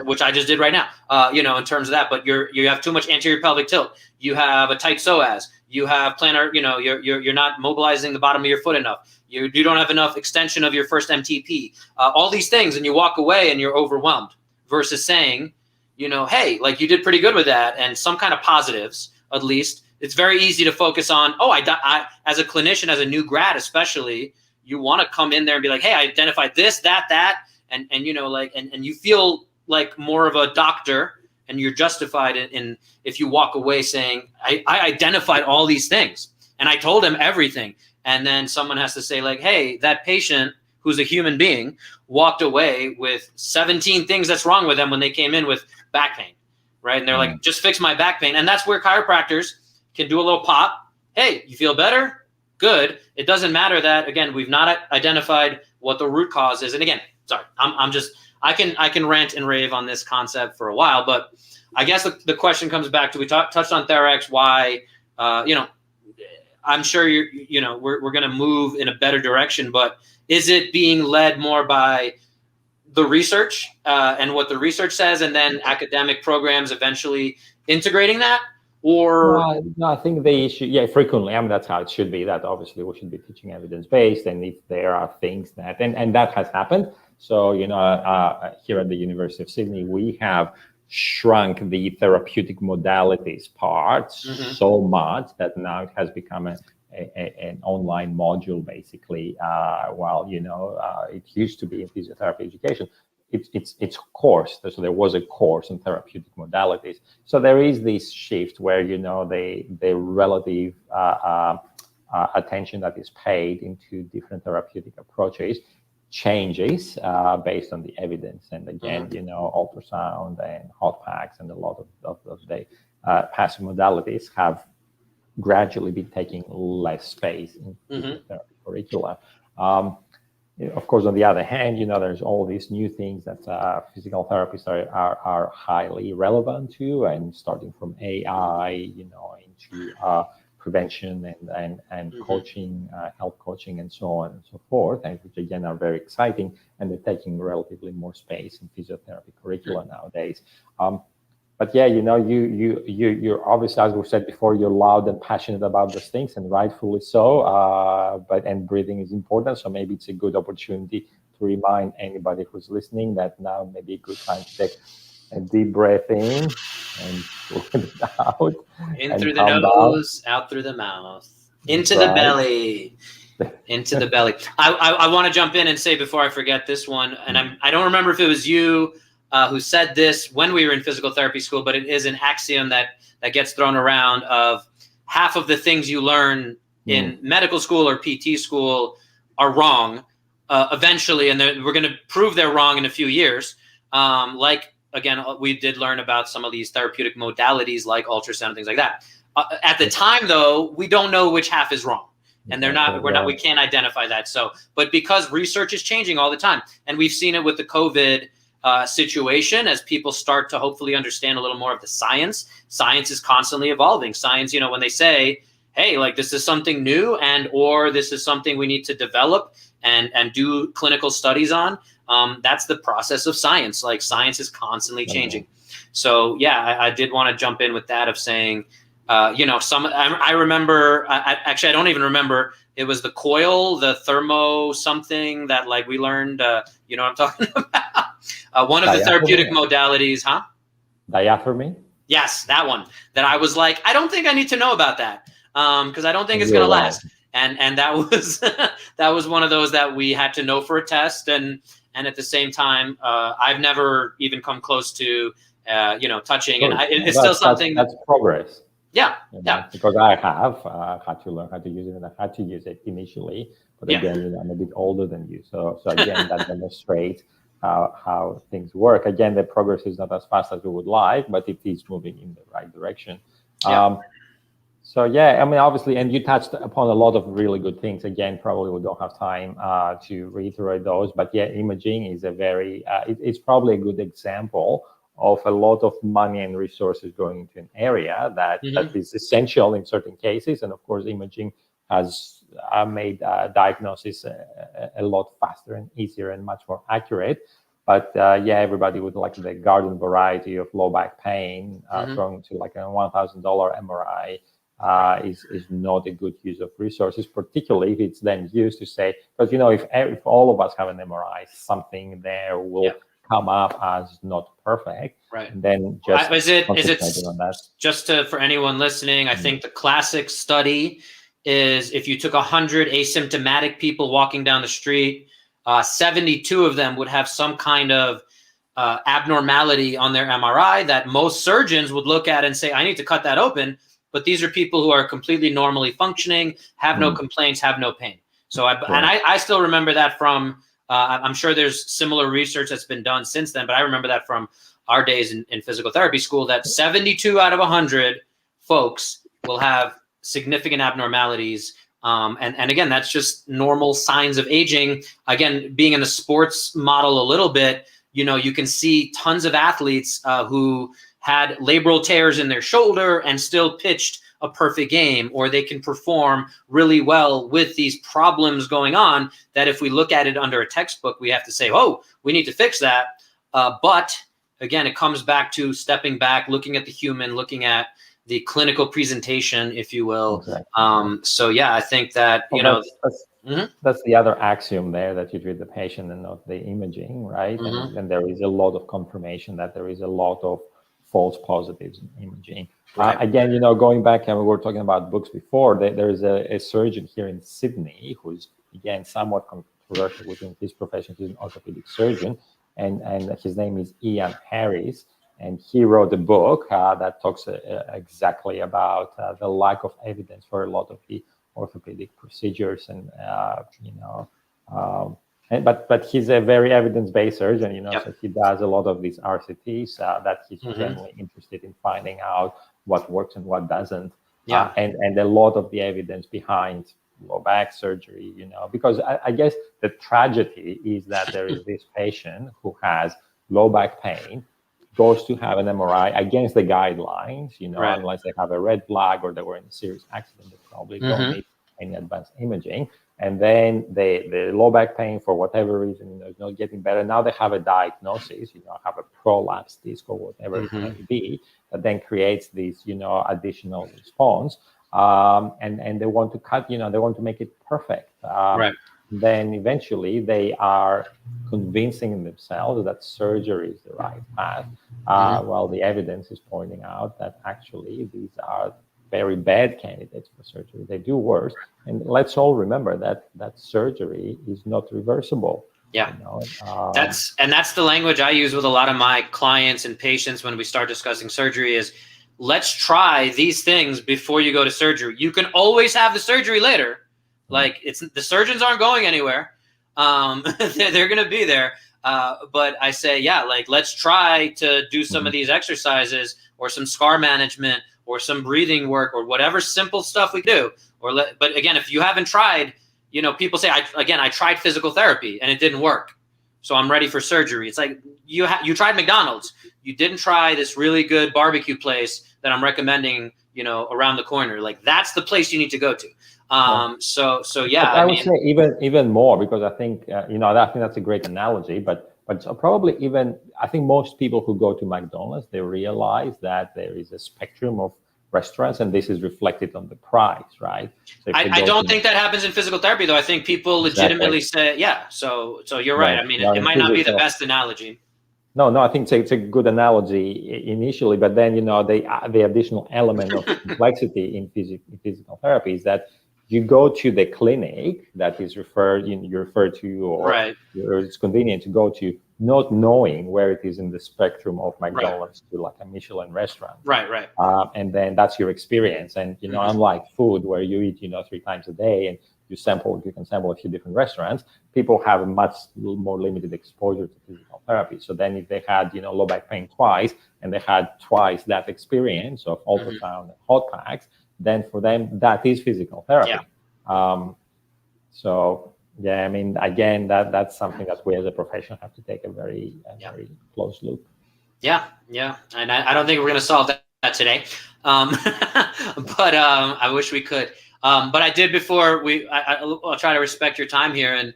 which I just did right now, you know, in terms of that, but you have too much anterior pelvic tilt. You have a tight psoas. You have plantar, you know, you're not mobilizing the bottom of your foot enough. You don't have enough extension of your first MTP, all these things. And you walk away and you're overwhelmed, versus saying, you know, hey, like you did pretty good with that. And some kind of positives, at least. It's very easy to focus on, oh, I as a clinician, as a new grad, especially, you want to come in there and be like, hey, I identified this, that, and you know, like, and you feel like more of a doctor, and you're justified in if you walk away saying, I identified all these things and I told him everything. And then someone has to say like, hey, that patient who's a human being walked away with 17 things that's wrong with them when they came in with back pain, right? And they're like, just fix my back pain. And that's where chiropractors can do a little pop. Hey, you feel better? Good. It doesn't matter that, again, we've not identified what the root cause is. And again, sorry, I can rant and rave on this concept for a while, but I guess the question comes back to, we touched on Therex, why, you know, I'm sure we're going to move in a better direction, but is it being led more by the research and what the research says, and then academic programs eventually integrating that? Or no, I think they should, frequently. I mean, that's how it should be. That obviously we should be teaching evidence-based, and if there are things that, and that has happened. So, you know, here at the University of Sydney, we have shrunk the therapeutic modalities part so much that now it has become an online module, basically. While, you know, it used to be in physiotherapy education. It's course. So there was a course in therapeutic modalities. So there is this shift where, you know, the relative attention that is paid into different therapeutic approaches changes based on the evidence. And again, you know, ultrasound and hot packs and a lot of the passive modalities have gradually been taking less space in physiotherapy curricula. Of course, on the other hand, you know, there's all these new things that physical therapists are highly relevant to, and starting from AI, you know, into prevention and coaching, health coaching, and so on and so forth, and which again are very exciting, and they're taking relatively more space in physiotherapy curricula nowadays. But yeah, you know, you're obviously, as we said before, you're loud and passionate about those things, and rightfully so. And breathing is important, so maybe it's a good opportunity to remind anybody who's listening that now may be a good time to take a deep breath in and let it out In and through the calm down. nose, out through the mouth, That's into the right. belly. Into the belly. I want to jump in and say before I forget this one, and I don't remember if it was you who said this when we were in physical therapy school, but it is an axiom that gets thrown around of half of the things you learn in medical school or PT school are wrong eventually, and we're going to prove they're wrong in a few years. Like, again, we did learn about some of these therapeutic modalities like ultrasound and things like that. At the time, though, we don't know which half is wrong. And we can't identify that. So, but because research is changing all the time, and we've seen it with the COVID situation, as people start to hopefully understand a little more of the science is constantly evolving. Science, when they say, hey, like this is something new or this is something we need to develop and do clinical studies on, that's the process of science. Like science is constantly changing. So yeah, I did want to jump in with that of saying, I remember, actually, I don't even remember. It was the coil, the thermo something that like we learned, you know what I'm talking about? One of the therapeutic modalities, huh? Diathermy? Yes, that one. That I was like, I don't think I need to know about that because I don't think it's going to last. And that was that was one of those that we had to know for a test. And at the same time, I've never even come close to, touching. And it's still something. That's progress. Yeah, because I have had to learn how to use it, and I had to use it initially. But again, I'm a bit older than you, so again, that demonstrates how things work. Again, the progress is not as fast as we would like, but it is moving in the right direction. So yeah, I mean, obviously, and you touched upon a lot of really good things. Again, probably we don't have time to reiterate those, but yeah, imaging is a very, it's probably a good example of a lot of money and resources going into an area that is essential in certain cases. And of course, imaging has made diagnosis a lot faster and easier and much more accurate. But everybody would like the garden variety of low back pain thrown to like a $1,000 MRI is not a good use of resources, particularly if it's then used to say, because if all of us have an MRI, something there will come up as not perfect, right? And then just is it on that. Just for anyone listening, I think the classic study is if you took 100 asymptomatic people walking down the street, 72 of them would have some kind of abnormality on their MRI that most surgeons would look at and say, I need to cut that open. But these are people who are completely normally functioning, have no complaints, have no pain. So I still remember that from. I'm sure there's similar research that's been done since then, but I remember that from our days in physical therapy school that 72 out of 100 folks will have significant abnormalities. And again, that's just normal signs of aging. Again, being in the sports model a little bit, you can see tons of athletes who had labral tears in their shoulder and still pitched a perfect game, or they can perform really well with these problems going on that if we look at it under a textbook, we have to say, oh, we need to fix that. But again, it comes back to stepping back, looking at the human, looking at the clinical presentation, if you will. Exactly. So yeah, I think that, that's the other axiom there, that you treat the patient and not the imaging, right? And there is a lot of confirmation that there is a lot of false positives in imaging. Right. Again, going back, and we were talking about books before, there is a surgeon here in Sydney who's, again, somewhat controversial within his profession. He's an orthopedic surgeon, and his name is Ian Harris. And he wrote a book that talks exactly about the lack of evidence for a lot of the orthopedic procedures. And, but he's a very evidence-based surgeon, so he does a lot of these RCTs that he's generally interested in finding out what works and what doesn't. And a lot of the evidence behind low back surgery, because I guess the tragedy is that there is this patient who has low back pain, goes to have an MRI against the guidelines, unless they have a red flag or they were in a serious accident, they probably don't need any advanced imaging. And then the low back pain, for whatever reason, is not getting better. Now they have a diagnosis, have a prolapse disc or whatever it may be, that then creates this, additional response. and they want to cut, they want to make it perfect. Right. Then eventually they are convincing themselves that surgery is the right path, while the evidence is pointing out that actually these are very bad candidates for surgery. They do worse. And let's all remember that surgery is not reversible. Yeah. That's the language I use with a lot of my clients and patients when we start discussing surgery is, let's try these things before you go to surgery. You can always have the surgery later. Like, the surgeons aren't going anywhere. They're going to be there. But I say, yeah, like, let's try to do some of these exercises or some scar management or some breathing work or whatever simple stuff we do. But again, if you haven't tried, people say, I tried physical therapy and it didn't work, so I'm ready for surgery. It's like, you tried McDonald's. You didn't try this really good barbecue place that I'm recommending, around the corner. Like, that's the place you need to go to. So yeah, I would say even more, because I think, I think that's a great analogy, but probably even, I think most people who go to McDonald's, they realize that there is a spectrum of restaurants, and this is reflected on the price, right? So I don't think that happens in physical therapy, though. I think people legitimately say, yeah. So you're right. I mean, it might not be the best analogy. No, I think it's a good analogy initially, but then, the additional element of complexity in physical therapy is that you go to the clinic that is referred to, or it's convenient to go to, not knowing where it is in the spectrum of McDonald's to like a Michelin restaurant. Right. And then that's your experience. And, unlike food where you eat, 3 times a day and you can sample a few different restaurants, people have a much more limited exposure to physical therapy. So then if they had, low back pain twice, and they had twice that experience of ultrasound and hot packs, then for them, that is physical therapy. Yeah. So, yeah, I mean, again, that's something that we as a profession have to take a very close look. Yeah. And I don't think we're going to solve that today. But I wish we could. But I did before I'll try to respect your time here and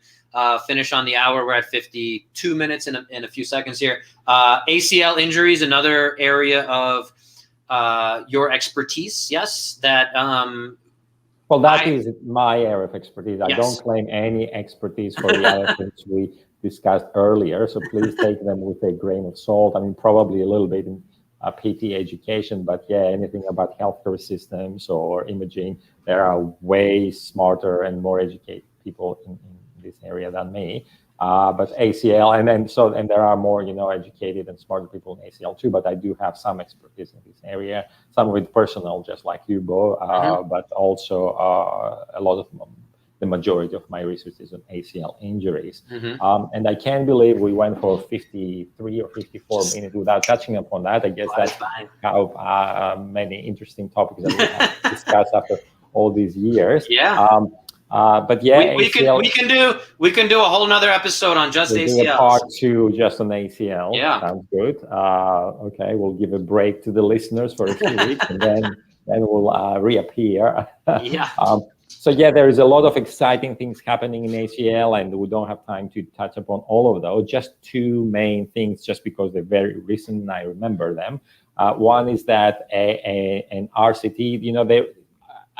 finish on the hour. We're at 52 minutes in a few seconds here. ACL injuries, another area of your expertise. Yes, that. Well, that is my area of expertise. I don't claim any expertise for the other things we discussed earlier. So please take them with a grain of salt. I mean, probably a little bit in PT education, but yeah, anything about healthcare systems or imaging, there are way smarter and more educated people in this area than me. But ACL, and there are more, educated and smarter people in ACL too. But I do have some expertise in this area, some with personal, just like you, Bo, but also a lot of the majority of my research is on ACL injuries. And I can't believe we went for 53 or 54 minutes without touching upon that. I guess that's how many interesting topics that we have discussed after all these years. Yeah. But yeah, we can do a whole nother episode on just ACL. Part 2 just on ACL. Yeah, sounds good. Okay, we'll give a break to the listeners for a few weeks, and then we'll reappear. Yeah. So yeah, there is a lot of exciting things happening in ACL, and we don't have time to touch upon all of those. Just 2 main things, just because they're very recent and I remember them. One is that an RCT.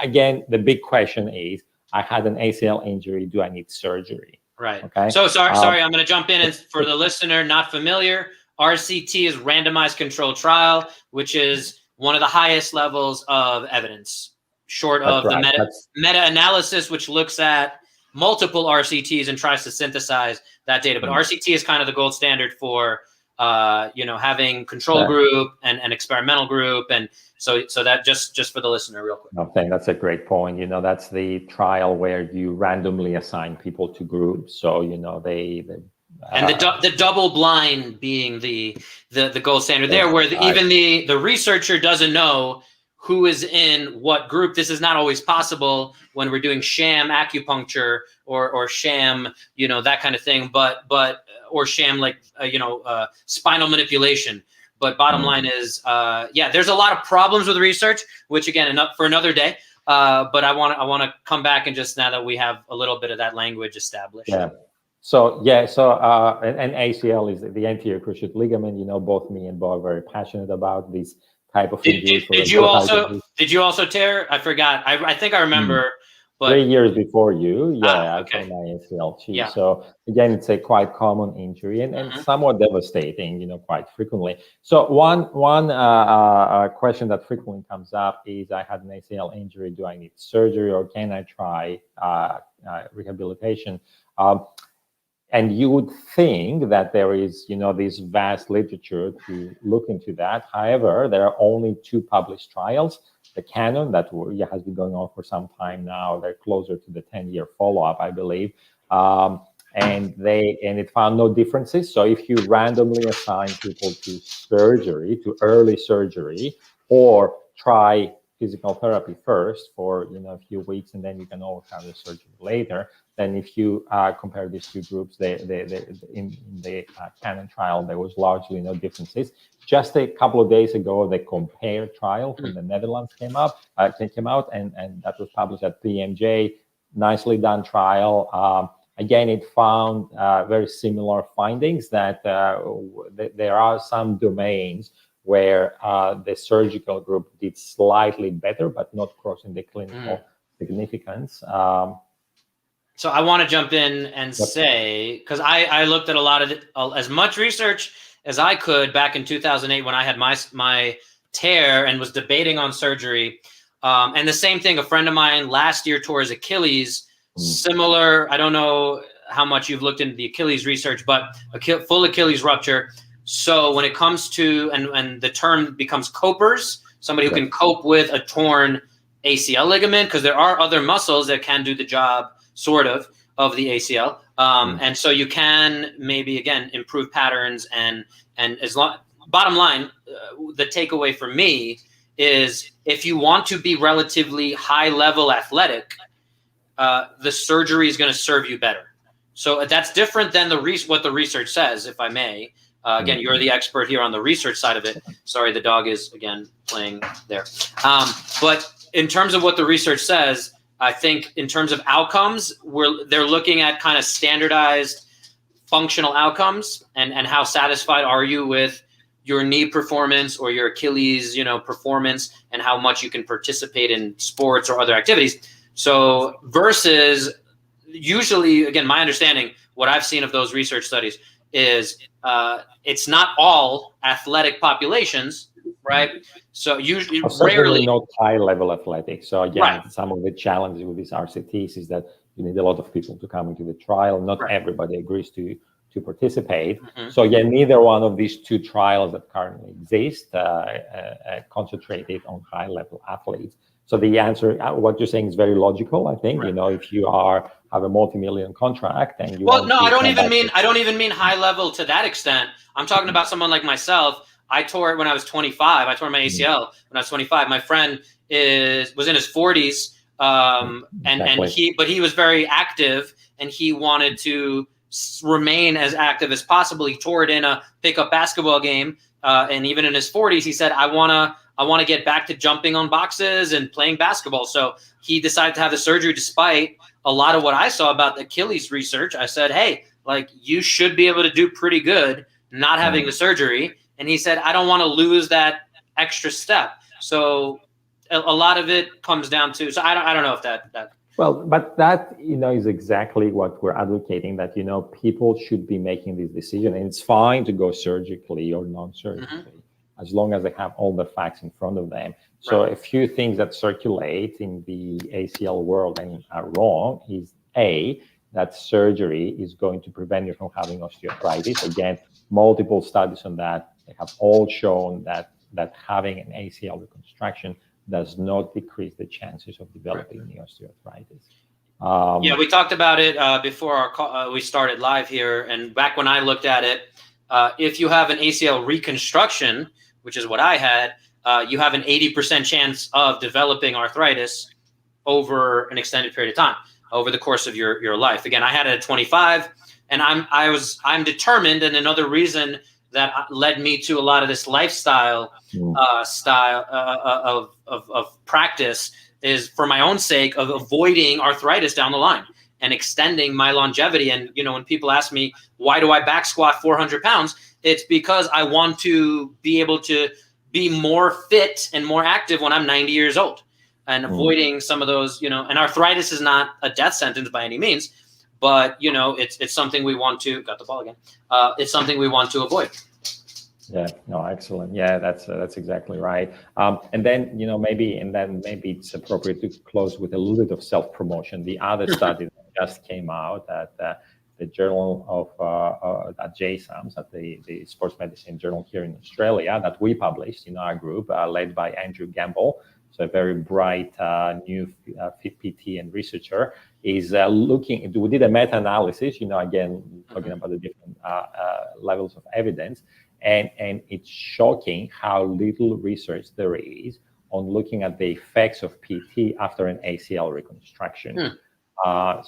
Again, the big question is, I had an ACL injury. Do I need surgery? Right. Okay. So sorry, I'm going to jump in. And for the listener not familiar, RCT is randomized controlled trial, which is one of the highest levels of evidence, short of the meta-analysis, which looks at multiple RCTs and tries to synthesize that data. But RCT is kind of the gold standard for having control group and experimental group. And so that just for the listener real quick. I think that's a great point. That's the trial where you randomly assign people to groups. So, they and the double blind being the gold standard there, where even the researcher doesn't know who is in what group. This is not always possible when we're doing sham acupuncture or sham, that kind of thing, or sham spinal manipulation. But bottom line is, there's a lot of problems with research, which again, for another day. But I want to come back and just now that we have a little bit of that language established. Yeah. So and ACL is the anterior cruciate ligament. Both me and Bo are very passionate about this type of injuries. Did you also Did you also tear? I forgot. I think I remember, but 3 years before you, yeah, I okay. tore my ACL too. Yeah. So again, it's a quite common injury and somewhat devastating, quite frequently. So one question that frequently comes up is, I had an ACL injury. Do I need surgery, or can I try rehabilitation? And you would think that there is, this vast literature to look into that. However, there are only 2 published trials. The Canon that has been going on for some time now. They're closer to the 10-year follow-up, I believe. And it found no differences. So if you randomly assign people to surgery, to early surgery, or try physical therapy first for a few weeks, and then you can overcome the surgery later. Then if you compare these 2 groups, in the Canon trial, there was largely no differences. Just a couple of days ago, the COMPARE trial from the Netherlands came out, and that was published at PMJ. Nicely done trial. Again, it found very similar findings, that there are some domains where the surgical group did slightly better, but not crossing the clinical significance. So I want to jump in and say, because I looked at a lot of as much research as I could back in 2008 when I had my tear and was debating on surgery. And the same thing, a friend of mine last year tore his Achilles. Similar, I don't know how much you've looked into the Achilles research, but full Achilles rupture. So when it comes to, and the term becomes copers, somebody who can cope with a torn ACL ligament, because there are other muscles that can do the job sort of the ACL. And so you can maybe, again, improve patterns. And as long, bottom line, the takeaway for me is, if you want to be relatively high level athletic, the surgery is going to serve you better. So that's different than what the research says, if I may. Again, you're the expert here on the research side of it. Sorry, the dog is, again, playing there. But in terms of what the research says, I think in terms of outcomes, they're looking at kind of standardized functional outcomes, and how satisfied are you with your knee performance or your Achilles, performance, and how much you can participate in sports or other activities. So versus, usually, again, my understanding, what I've seen of those research studies is it's not all athletic populations, right? So usually, rarely not high-level athletics. So again, some of the challenges with these RCTs is that you need a lot of people to come into the trial. Not everybody agrees to participate. So again, neither one of these 2 trials that currently exist concentrated on high-level athletes. So the answer, what you're saying, is very logical. I think if you have a multi-million contract and you I don't even mean high level to that extent. I'm talking about someone like myself. I tore it when I was 25. I tore my ACL when I was 25. My friend was in his 40s, and he was very active, and he wanted to remain as active as possible. He tore it in a pickup basketball game, and even in his 40s, he said, I want to get back to jumping on boxes and playing basketball. So he decided to have the surgery, despite a lot of what I saw about the Achilles research. I said, hey, you should be able to do pretty good not having the surgery. And he said, I don't want to lose that extra step. So a lot of it comes down to, so I don't know if that. Well, but that, is exactly what we're advocating, that, people should be making this decision, and it's fine to go surgically or non-surgically, as long as they have all the facts in front of them. So a few things that circulate in the ACL world and are wrong is, A, that surgery is going to prevent you from having osteoarthritis. Again, multiple studies on that. They have all shown that having an ACL reconstruction does not decrease the chances of developing the osteoarthritis. We talked about it before we started live here. And back when I looked at it, if you have an ACL reconstruction, which is what I had, you have an 80% chance of developing arthritis over an extended period of time, over the course of your life. Again, I had it at 25, and I'm determined, and another reason that led me to a lot of this lifestyle of practice is for my own sake of avoiding arthritis down the line and extending my longevity. And, when people ask me, why do I back squat 400 pounds? It's because I want to be able to be more fit and more active when I'm 90 years old, and avoiding some of those, and arthritis is not a death sentence by any means, but, it's something we want to, got the ball again. It's something we want to avoid. Yeah, no, excellent. Yeah, that's exactly right. And then, maybe it's appropriate to close with a little bit of self-promotion. The other study that just came out at the Journal of at JSAMS, at the Sports Medicine Journal here in Australia, that we published in our group, led by Andrew Gamble. So a very bright new fit PT and researcher, is looking. We did a meta-analysis, again talking about the different levels of evidence, and it's shocking how little research there is on looking at the effects of PT after an ACL reconstruction.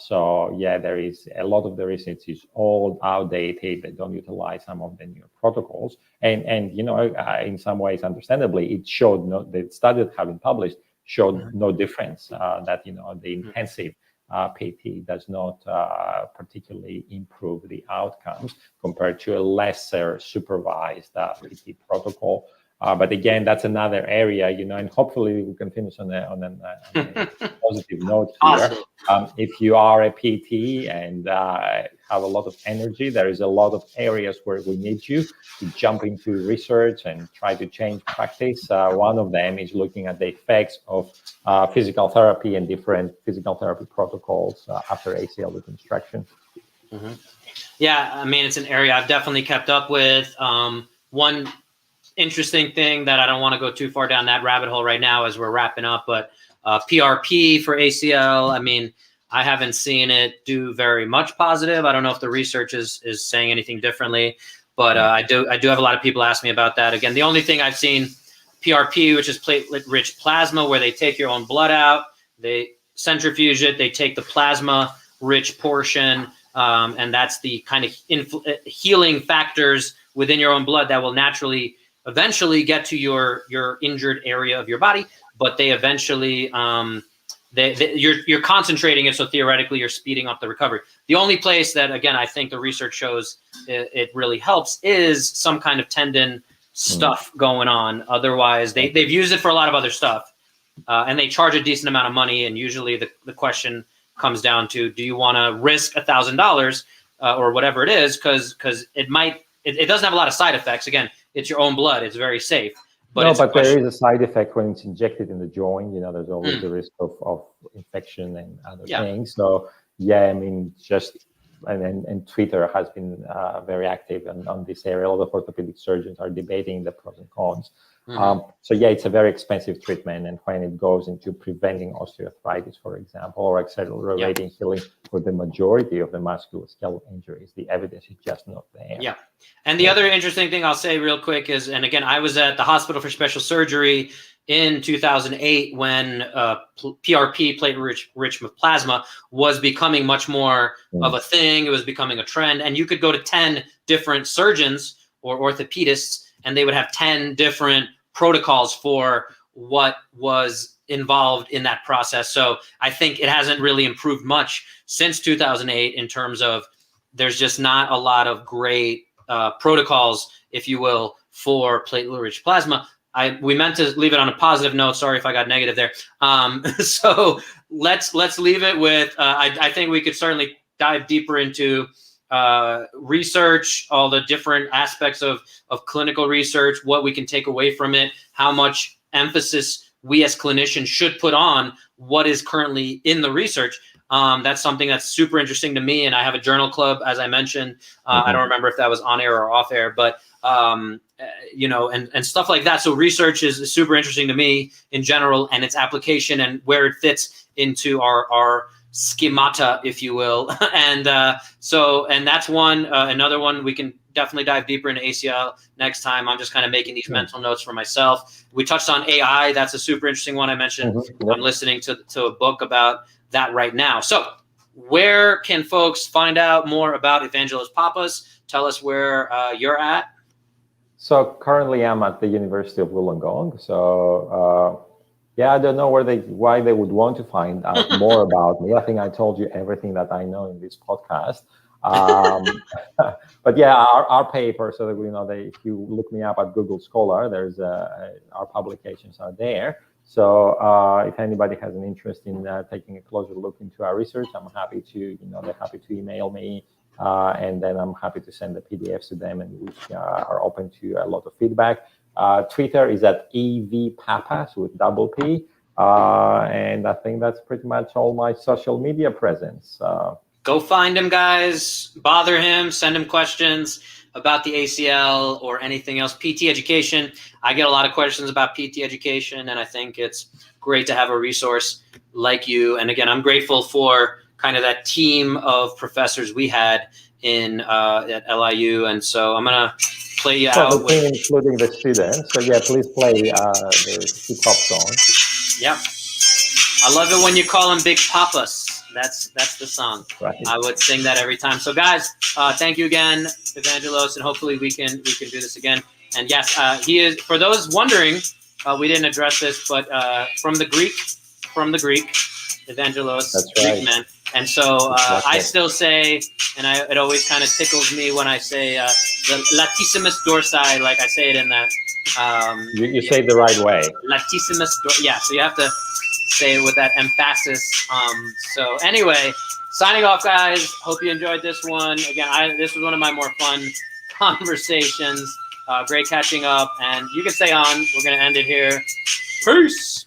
So yeah, there is a lot of the research is all outdated. They don't utilize some of the new protocols, and in some ways, understandably, it showed the study that have been published showed no difference. That the intensive PT does not particularly improve the outcomes compared to a lesser supervised PT protocol. But again, that's another area, and hopefully we can finish on a positive note here. Awesome. If you are a PT and have a lot of energy, there is a lot of areas where we need you to jump into research and try to change practice. One of them is looking at the effects of physical therapy and different physical therapy protocols after ACL reconstruction. Mm-hmm. Yeah, I mean, it's an area I've definitely kept up with. One interesting thing that I don't want to go too far down that rabbit hole right now as we're wrapping up, but PRP for ACL, I mean, I haven't seen it do very much positive. I don't know if the research is saying anything differently, but I do have a lot of people ask me about that. Again, the only thing I've seen, PRP, which is platelet-rich plasma, where they take your own blood out, they centrifuge it, they take the plasma-rich portion, and that's the kind of healing factors within your own blood that will naturally eventually get to your injured area of your body, but they eventually you're concentrating it, so theoretically you're speeding up the recovery. The only place that, again, I think the research shows it really helps is some kind of tendon stuff going on. Otherwise, they've used it for a lot of other stuff, and they charge a decent amount of money. And usually the question comes down to, do you want to risk $1,000 or whatever it is, because it doesn't have a lot of side effects. Again, it's your own blood. It's very safe. But there is a side effect when it's injected in the joint. There's always the risk of infection and other things. So yeah, I mean, and Twitter has been very active on this area. A lot of orthopedic surgeons are debating the pros and cons. So yeah, it's a very expensive treatment, and when it goes into preventing osteoarthritis, for example, or accelerating healing for the majority of the musculoskeletal injuries, the evidence is just not there. Yeah, and the other interesting thing I'll say real quick is, and again, I was at the Hospital for Special Surgery in 2008 when PRP, platelet-rich plasma, was becoming much more of a thing. It was becoming a trend, and you could go to 10 different surgeons or orthopedists, and they would have 10 different protocols for what was involved in that process. So I think it hasn't really improved much since 2008 in terms of there's just not a lot of great protocols, if you will, for platelet-rich plasma. We meant to leave it on a positive note. Sorry if I got negative there. So let's leave it with, I think we could certainly dive deeper into research, all the different aspects of clinical research, what we can take away from it, how much emphasis we as clinicians should put on what is currently in the research. That's something that's super interesting to me. And I have a journal club, as I mentioned. I don't remember if that was on air or off air, but and stuff like that. So research is super interesting to me in general, and its application and where it fits into our schemata, if you will. And that's one. Another one, we can definitely dive deeper into ACL next time. I'm just kind of making these mental notes for myself. We touched on AI. That's a super interesting one I mentioned. I'm listening to a book about that right now. So where can folks find out more about Evangelos Pappas? Tell us where you're at. So currently I'm at the University of Wollongong. So yeah, I don't know why they would want to find out more about me. I think I told you everything that I know in this podcast. But yeah, our paper, so that if you look me up at Google Scholar, there's our publications are there. So if anybody has an interest in taking a closer look into our research, I'm happy to, they're happy to email me, and then I'm happy to send the PDFs to them, and which are open to a lot of feedback. Twitter is at Pappas with double P, and I think that's pretty much all my social media presence. Go find him, guys. Bother him. Send him questions about the ACL or anything else. PT education. I get a lot of questions about PT education, and I think it's great to have a resource like you. And again, I'm grateful for kind of that team of professors we had at LIU. And so I'm going to play you out. The team, including the students. So yeah, please play the hip-hop song. Yep. I love it when you call him Big Pappas. That's the song. Right. I would sing that every time. So guys, thank you again, Evangelos, and hopefully we can do this again. And yes, he is. For those wondering, we didn't address this, but from the Greek, Evangelos, that's Greek right. man. And so I still say, and it always kind of tickles me when I say the latissimus dorsi, like I say it in that. You say it the right way. Latissimus dorsi. Yeah. So you have to say it with that emphasis. So anyway, signing off, guys. Hope you enjoyed this one. Again, this was one of my more fun conversations. Great catching up, and you can stay on. We're going to end it here. Peace.